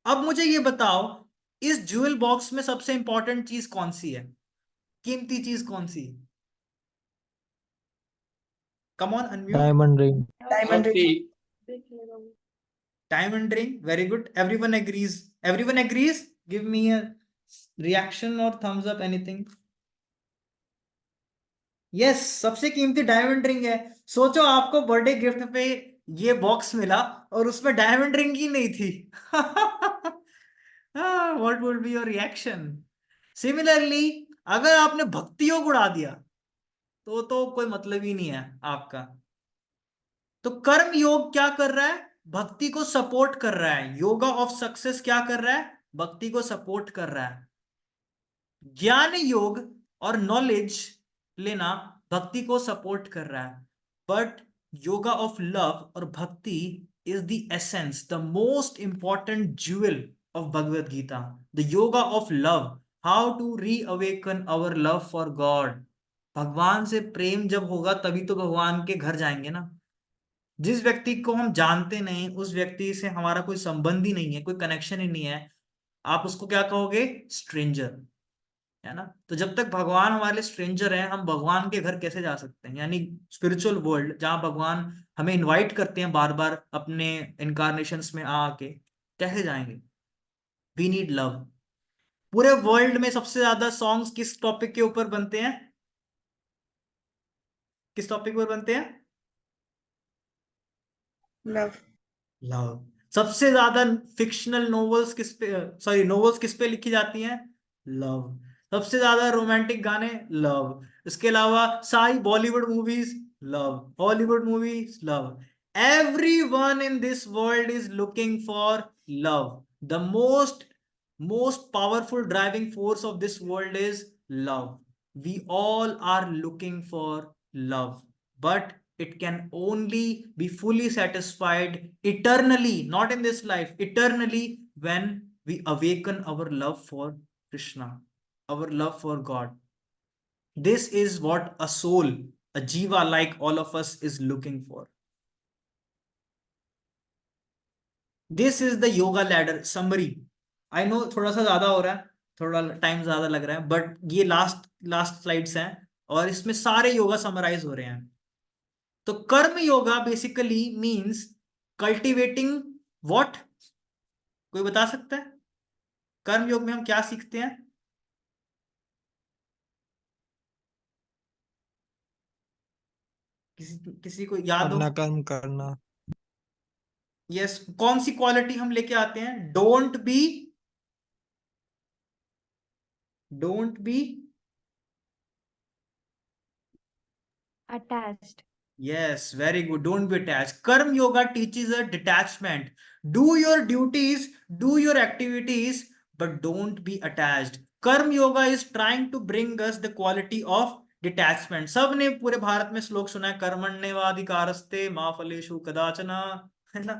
अब मुझे ये बताओ, इस ज्यूल बॉक्स में सबसे इंपॉर्टेंट चीज कौन सी है? कीमती चीज कौन सी? Come on, unmute. Diamond ring. Diamond ring. Bhakti. Diamond ring, very good. Everyone agrees. Everyone agrees. Give me a reaction or thumbs up, anything. Yes, सबसे कीमती डायमंड रिंग है. सोचो आपको बर्थडे गिफ्ट पे ये बॉक्स मिला और उसमें डायमंड रिंग ही नहीं थी. What would be your reaction? Similarly, अगर आपने भक्ति योग उड़ा दिया तो कोई मतलब ही नहीं है आपका. तो कर्म योग क्या कर रहा है? भक्ति को सपोर्ट कर रहा है. योगा ऑफ सक्सेस क्या कर रहा है? भक्ति को सपोर्ट कर रहा है. ज्ञान योग और नॉलेज लेना भक्ति को सपोर्ट कर रहा है. बट योगा ऑफ लव और bhakti is the essence, the most important jewel of Bhagavad Gita. The yoga of love, how to reawaken our love for God. भगवान से प्रेम जब होगा तभी तो भगवान के घर जाएंगे ना. जिस व्यक्ति को हम जानते नहीं, उस व्यक्ति से हमारा कोई संबंध ही नहीं है, कोई कनेक्शन ही नहीं है, आप उसको क्या कहोगे? स्ट्रेंजर, है ना. तो जब तक भगवान हमारे लिए स्ट्रेंजर है, हम भगवान के घर कैसे जा सकते हैं? यानी स्पिरिचुअल वर्ल्ड जहां भगवान हमें इनवाइट करते हैं बार बार अपने इनकारनेशंस में आके, कैसे जाएंगे? We need love. पूरे वर्ल्ड में सबसे ज्यादा सॉन्ग्स किस टॉपिक के ऊपर बनते हैं? किस टॉपिक पर बनते हैं? Love. लव. सबसे ज्यादा फिक्शनल नोवेल्स किस पे, सॉरी नोवेल्स किस पे लिखी जाती हैं? लव. सबसे ज्यादा रोमांटिक गाने? लव. इसके अलावा सारी Bollywood movies love, Hollywood movies love. Everyone in this world is looking for love. The most powerful driving force of this world is love. We all are looking for love, but it can only be fully satisfied eternally, not in this life, eternally, when we awaken our love for Krishna, our love for God. This is what a soul, a jiva like all of us is looking for. This is the yoga ladder summary. I know थोड़ा सा ज्यादा हो रहा है, थोड़ा time ज्यादा लग रहा है, बट ये लास्ट लास्ट स्लाइड्स हैं और इसमें सारे योगा समराइज हो रहे हैं. तो कर्म yoga basically means cultivating what? कोई बता सकता है कर्म योग में हम क्या सीखते हैं? किसी को याद हो? अपना कर्म करना। यस. कौन सी क्वालिटी हम लेके आते हैं? Don't be attached. Yes, very good. Don't be attached. Karma yoga teaches a detachment. Do your duties, do your activities, but don't be attached. Karma yoga is trying to bring us the quality of detachment. सबने पूरे भारत में श्लोक सुना है, कर्मण्येवाधिकारस्ते मा फलेषु कदाचन, है ना.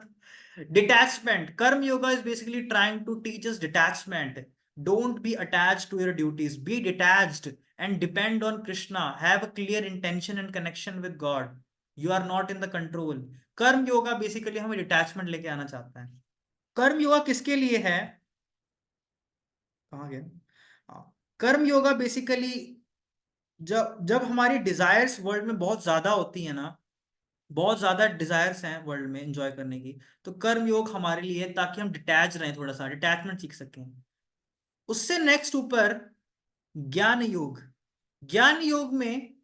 Detachment. Karma yoga is basically trying to teach us detachment. Don't be attached to your duties. Be detached and depend on Krishna. Have a clear intention and connection with God. You are not in the control. कर्म yoga basically हमें detachment लेके आना चाहता है. कर्म योगा किसके लिए है? कहाँ गया? कर्म योगा बेसिकली जब जब हमारी डिजायर्स वर्ल्ड में बहुत ज्यादा होती है ना, बहुत ज्यादा डिजायर्स हैं वर्ल्ड में एंजॉय करने की, तो कर्म योग हमारे लिए है ताकि हम डिटैच रहें, थोड़ा सा डिटैचमेंट सीख सकें. उससे नेक्स्ट ऊपर ज्ञान योग. ज्ञान योग में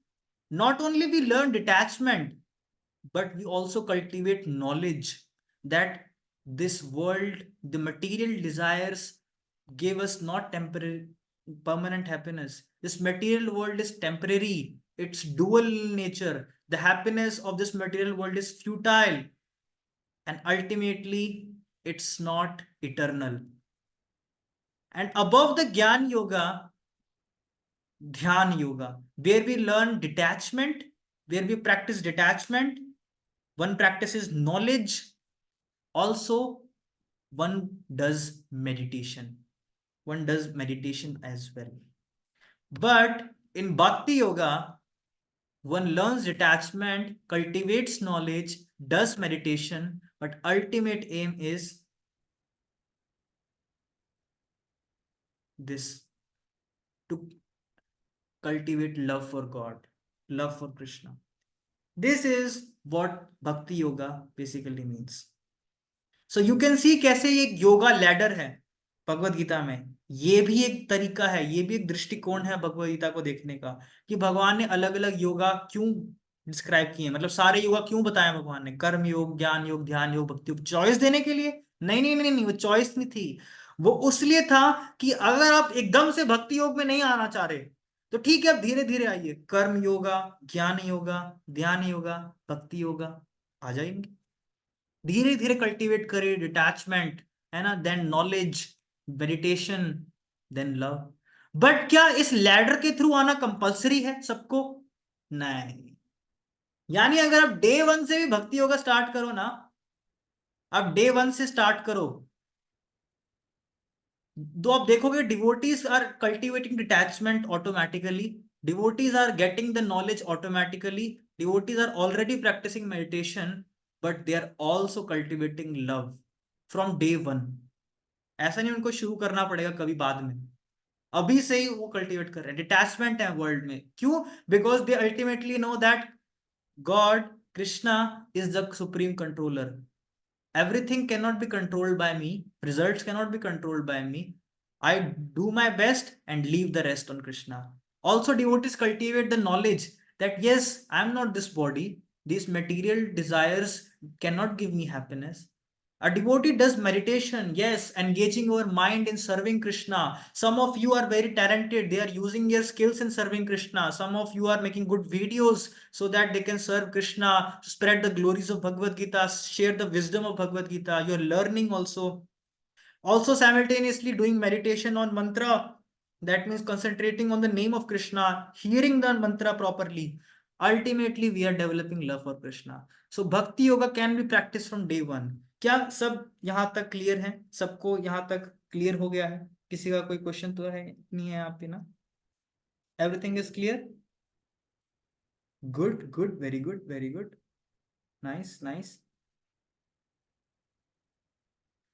not only we learn detachment, but we also cultivate knowledge that this world, the material desires give us not temporary permanent happiness. This material world is temporary, it's dual in nature. The happiness of this material world is futile, and ultimately it's not eternal. And above the Gyan Yoga, Dhyan Yoga, where we learn detachment, where we practice detachment. One practices knowledge, also one does meditation. One does meditation as well. But in Bhakti Yoga, one learns detachment, cultivates knowledge, does meditation, but ultimate aim is this, to cultivate love for God, love for Krishna. This is what bhakti yoga basically means. So you can see कैसे ये yoga ladder है भगवत गीता में. ये भी एक तरीका है, ये भी एक दृष्टिकोण है भगवत गीता को देखने का, कि भगवान ने अलग अलग योगा क्यों डिस्क्राइब किए. मतलब सारे योगा क्यों बताए भगवान ने, कर्म योग, ज्ञान योग, ध्यान योग, भक्ति योग, चॉइस देने के लिए. नहीं नहीं नहीं नहीं, वो चॉइस नहीं थी. वो उसलिए था कि अगर आप एकदम से भक्ति योग में नहीं आना चाह रहे तो ठीक है, अब धीरे धीरे आइए. कर्म योगा, ज्ञान योगा, ध्यान योगा, भक्ति योगा आ जाएंगे. धीरे धीरे कल्टीवेट करिए डिटैचमेंट, है ना, then knowledge, meditation, then love. But क्या इस लैडर के थ्रू आना कंपलसरी है सबको? नहीं. यानी अगर आप डे 1 से भी भक्ति योगा स्टार्ट करो ना, आप डे 1 से स्टार्ट करो, तो आप देखोगे devotees are cultivating detachment automatically, devotees are getting the knowledge automatically, devotees are already practicing meditation, but they are also cultivating love from day 1. ऐसा नहीं उनको शुरू करना पड़ेगा कभी बाद में, अभी से ही वो कल्टिवेट कर रहे हैं. डिटैचमेंट है वर्ल्ड में. क्यों? Because they ultimately know that God, Krishna is the supreme controller. Everything cannot be controlled by me, results cannot be controlled by me. I do my best and leave the rest on Krishna. Also, devotees cultivate the knowledge that yes, I am not this body, these material desires cannot give me happiness. A devotee does meditation, yes, engaging our mind in serving Krishna. Some of you are very talented, they are using their skills in serving Krishna. Some of you are making good videos so that they can serve Krishna, spread the glories of Bhagavad Gita, share the wisdom of Bhagavad Gita. You are learning also. Also, simultaneously doing meditation on mantra. That means concentrating on the name of Krishna, hearing the mantra properly. Ultimately, we are developing love for Krishna. So, Bhakti Yoga can be practiced from day 1. क्या सब यहाँ तक clear है? सबको यहाँ तक clear हो गया है? किसी का कोई क्वेश्चन तो है नहीं है आप पे ना? Everything is clear? Good good, very good, very good, nice nice.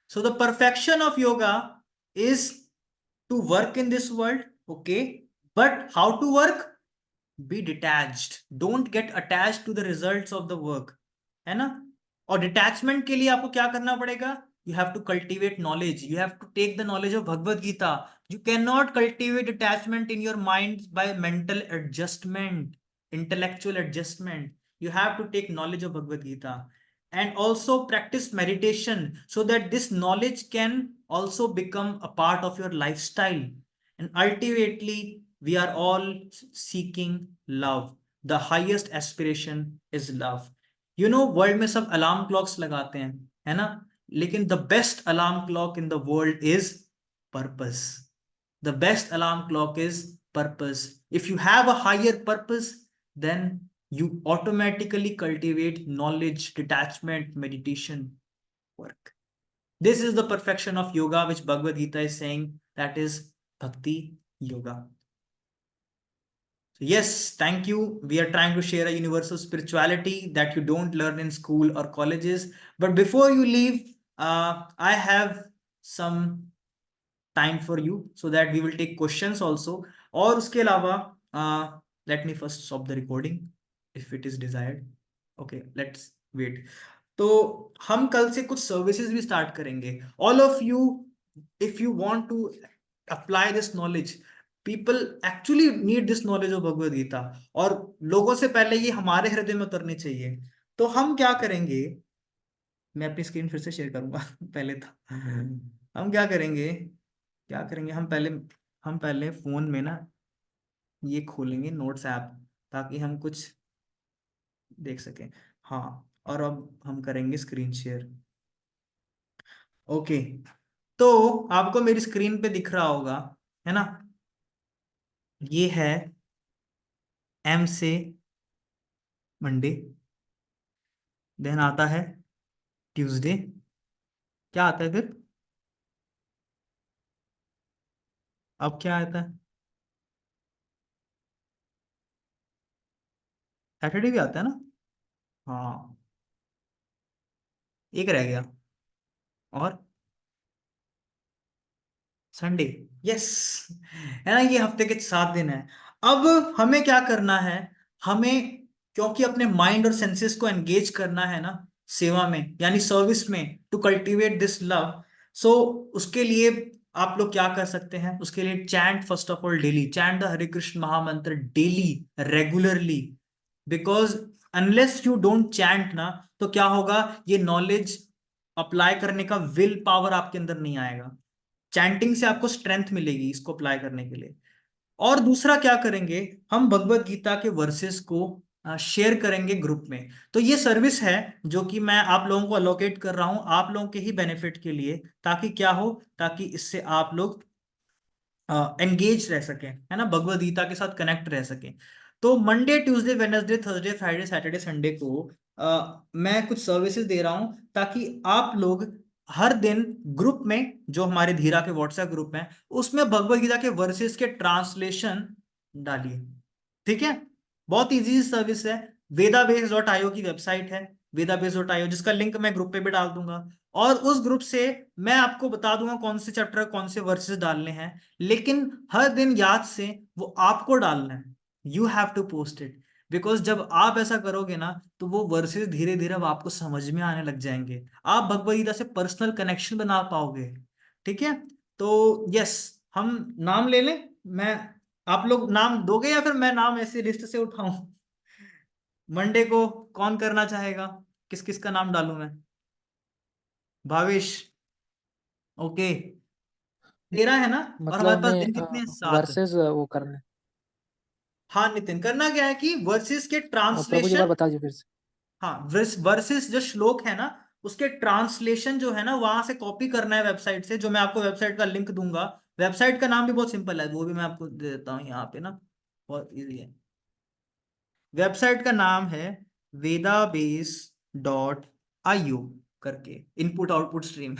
So the perfection of yoga is to work in this world, okay? But how to work? Be detached. Don't get attached to the results of the work, है ना? और detachment के लिए आपको क्या करना पड़ेगा? You have to cultivate knowledge. You have to take the knowledge of Bhagavad Gita. You cannot cultivate detachment in your mind by mental adjustment, intellectual adjustment. You have to take knowledge of Bhagavad Gita and also practice meditation so that this knowledge can also become a part of your lifestyle. And ultimately, we are all seeking love. The highest aspiration is love. You know, world में सब alarm clocks लगाते हैं, है ना? लेकिन the best alarm clock in the world is purpose. The best alarm clock is purpose. If you have a higher purpose, then you automatically cultivate knowledge, detachment, meditation, work. This is the perfection of yoga, which Bhagavad Gita is saying, that is bhakti yoga. So yes, thank you. We are trying to share a universal spirituality that you don't learn in school or colleges. But before you leave, I have some time for you so that we will take questions also. और उसके अलावा let me first stop the recording if it is desired. Okay, let's wait. तो हम कल से कुछ services भी start करेंगे. All of you, if you want to apply this knowledge, people actually need this knowledge of Bhagavad Gita, और लोगों से पहले ये हमारे हृदय में उतरनी चाहिए. तो हम क्या करेंगे, मैं अपनी स्क्रीन फिर से शेयर करूंगा. पहले था, हम क्या करेंगे, हम पहले फोन में ना ये खोलेंगे नोट्स ऐप, ताकि हम कुछ देख सकें. हाँ, और अब हम करेंगे स्क्रीन शेयर. ओके, तो आपको मेरी स्क्रीन पे दिख रहा होगा, है ना? ये है एम से मंडे, देन आता है ट्यूसडे, क्या आता है फिर? अब क्या आता है? सैटरडे भी आता है ना? हाँ, एक रह गया, और संडे. यस, है ना? ये हफ्ते के 7 दिन है. अब हमें क्या करना है, हमें क्योंकि अपने माइंड और सेंसेस को एंगेज करना है ना सेवा में यानी सर्विस में, टू कल्टिवेट दिस लव। सो उसके लिए आप लोग क्या कर सकते हैं, उसके लिए chant first of all daily, chant the Hare Krishna mahamantra daily, regularly. Because unless you don't chant ना, तो क्या होगा, ये नॉलेज अप्लाई करने का विल पावर आपके अंदर नहीं आएगा। चैंटिंग से आपको स्ट्रेंथ मिलेगी इसको अप्लाई करने के लिए। और दूसरा क्या करेंगे, हम भगवत गीता के वर्सेस को शेयर करेंगे ग्रुप में। तो ये सर्विस है जो कि मैं आप लोगों को अलोकेट कर रहा हूं, आप लोगों के ही बेनिफिट के लिए, ताकि क्या हो, ताकि इससे आप लोग एंगेज रह सकें, है ना, भगवत गीता के साथ कनेक्ट रह सकें। तो Monday, Tuesday, Wednesday, Thursday, Friday, Saturday, Sunday को मैं कुछ सर्विसेज दे रहा हूं, ताकि आप लोग हर दिन ग्रुप में, जो हमारे धीरा के व्हाट्सएप ग्रुप में, उसमें भगवत गीता के वर्सेस के ट्रांसलेशन डालिए। ठीक है, बहुत इजी सर्विस है। vedabase.io की वेबसाइट है, vedabase.io, जिसका लिंक मैं ग्रुप पे भी डाल दूंगा। और उस ग्रुप से मैं आपको बता दूंगा कौन से चैप्टर कौन से वर्सेस डालने हैं, लेकिन हर दिन याद से वो आपको डालना है। You have to post it. Because जब आप ऐसा करोगे ना, तो वो वर्सेस धीरे धीरे अब आपको समझ में आने लग जाएंगे, आप भगवद गीता से पर्सनल कनेक्शन बना पाओगे। ठीक है, तो यस, हम नाम ले लें, मैं, आप लोग नाम दोगे या फिर मैं नाम ऐसे लिस्ट से उठाऊं? मंडे को कौन करना चाहेगा, किस किस का नाम डालूं मैं? भावेश, ओके, 13 है ना, और मतलब हमारे पास दिन हमें कितने हैं, 7। वर्सेस वो करने। हाँ नितिन, करना क्या है कि वर्सेस के प्रभु जी, एक बार ट्रांसलेशन, बता दीजिए फिर से। हाँ वर्सेस जो श्लोक है ना, उसके ट्रांसलेशन जो है ना, वहां से कॉपी करना है वेबसाइट से, जो मैं आपको वेबसाइट का लिंक दूंगा। वेबसाइट का नाम भी बहुत सिंपल है, वो भी मैं आपको दे देता हूँ यहाँ पे ना, बहुत इजी है। वेबसाइट का नाम है vedabase.io करके, इनपुट आउटपुट स्ट्रीम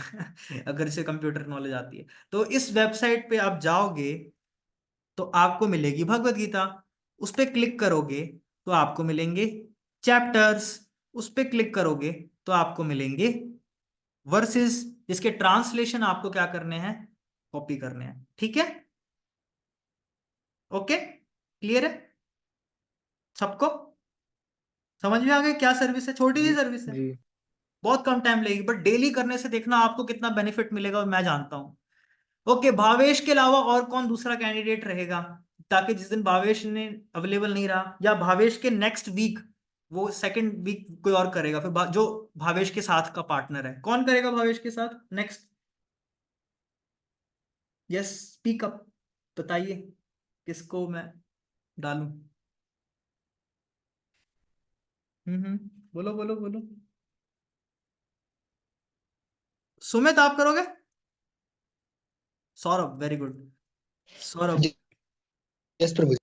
अगर इसे कंप्यूटर नॉलेज आती है तो इस वेबसाइट पे आप जाओगे तो आपको मिलेगी भगवत गीता। उस पर क्लिक करोगे तो आपको मिलेंगे चैप्टर्स, उस पर क्लिक करोगे तो आपको मिलेंगे वर्सेस, जिसके ट्रांसलेशन आपको क्या करने हैं, कॉपी करने हैं। ठीक है, ओके, क्लियर है सबको? समझ में आ गया क्या सर्विस है, छोटी सी जी सर्विस है, जी। बहुत कम टाइम लगेगी, बट डेली करने से देखना आपको कितना बेनिफिट मिलेगा, और मैं जानता हूं। ओके, भावेश के अलावा और कौन दूसरा कैंडिडेट रहेगा, ताकि जिस दिन भावेश ने अवेलेबल नहीं रहा, या भावेश के नेक्स्ट वीक, वो सेकंड वीक कोई और करेगा, फिर जो भावेश के साथ का पार्टनर है, कौन करेगा भावेश के साथ नेक्स्ट? यस, स्पीक अप, बताइए किसको मैं डालूं? बोलो बोलो बोलो। सुमित आप करोगे? Saurabh, very good, Saurabh. Yes prabhu.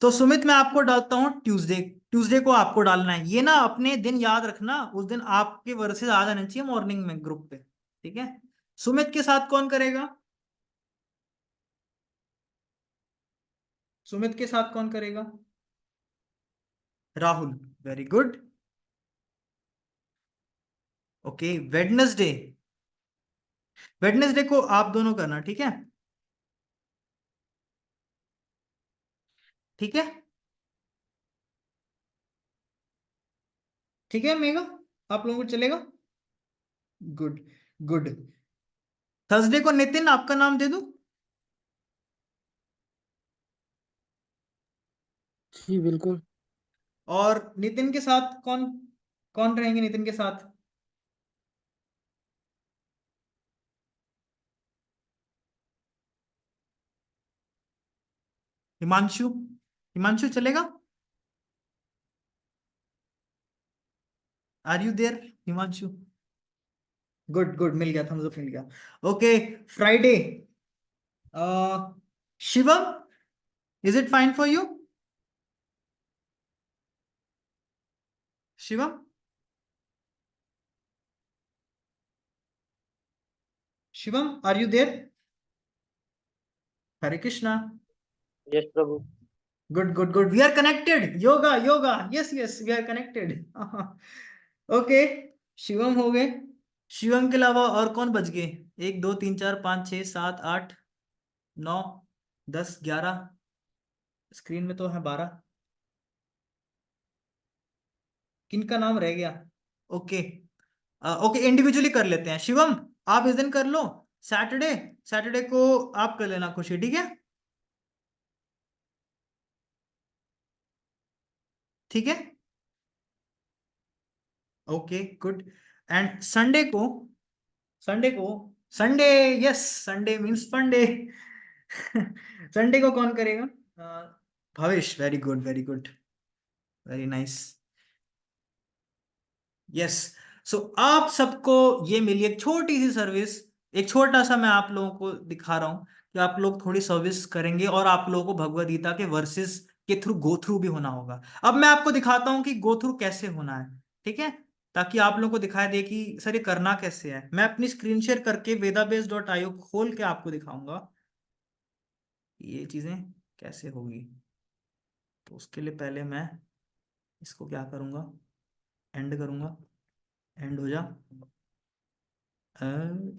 तो सुमित मैं आपको डालता हूँ ट्यूसडे, ट्यूसडे को आपको डालना है ये ना, अपने दिन याद रखना, उस दिन आपके वर्सेस आ जाने चाहिए मॉर्निंग में ग्रुप पे। ठीक है, सुमित के साथ कौन करेगा, सुमित के साथ कौन करेगा? Rahul, very good. Okay, Wednesday, Wednesday को आप दोनों करना, ठीक है? ठीक है, ठीक है मेगा, आप लोगों को चलेगा? Good, good. थर्सडे को नितिन, आपका नाम दे दूं? जी बिल्कुल। और नितिन के साथ कौन, कौन रहेंगे नितिन के साथ? हिमांशु, हिमांशु चलेगा? Are you there Himanshu? Good good, मिल गया, थम्स अप मिल गया। Okay, Friday, Shivam, is it fine for you? Shivam, Shivam are you there? Hare Krishna. Yes prabhu. Good good good, we are connected, yoga yoga, yes yes, we are connected. Okay, Shivam हो गए। शिवम के अलावा और कौन बच गए? 1 2 3 4 5 6 7 8 9 10 11, स्क्रीन में तो है 12। किनका नाम रह गया? ओके, ओके इंडिविजुअली कर लेते हैं। शिवम, आप इस दिन कर लो, सैटरडे, सैटरडे को आप कर लेना खुशी, ठीक है? ठीक है, ओके गुड। एंड संडे को Sunday, yes, Sunday means funday. Sunday को कौन करेगा? Bhavish, very good, very good, very nice. Yes, so आप सबको ये मिली एक छोटी सी सर्विस, एक छोटा सा मैं आप लोगों को दिखा रहा हूं कि आप लोग थोड़ी सर्विस करेंगे और आप लोगों को भगवद गीता के वर्सेस के थ्रू गो थ्रू भी होना होगा। अब मैं आपको दिखाता हूं कि गो थ्रू कैसे होना है, ठीक है? ताकि आप लोगों को दिखाई दे कि सर ये करना कैसे है। मैं अपनी स्क्रीन शेयर करके vedabase.io खोल के आपको दिखाऊंगा ये चीजें कैसे होगी। तो उसके लिए पहले मैं इसको क्या करूंगा, एंड करूंगा, एंड हो जा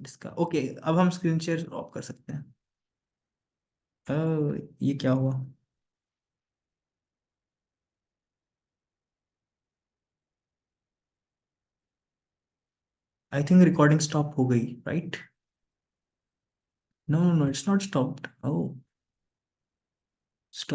इसका। ओके, अब हम स्क्रीन शेयर ऑफ कर सकते हैं। ये क्या हुआ? आई थिंक रिकॉर्डिंग स्टॉप हो गई, right? No no no, it's not stopped. Oh, stop.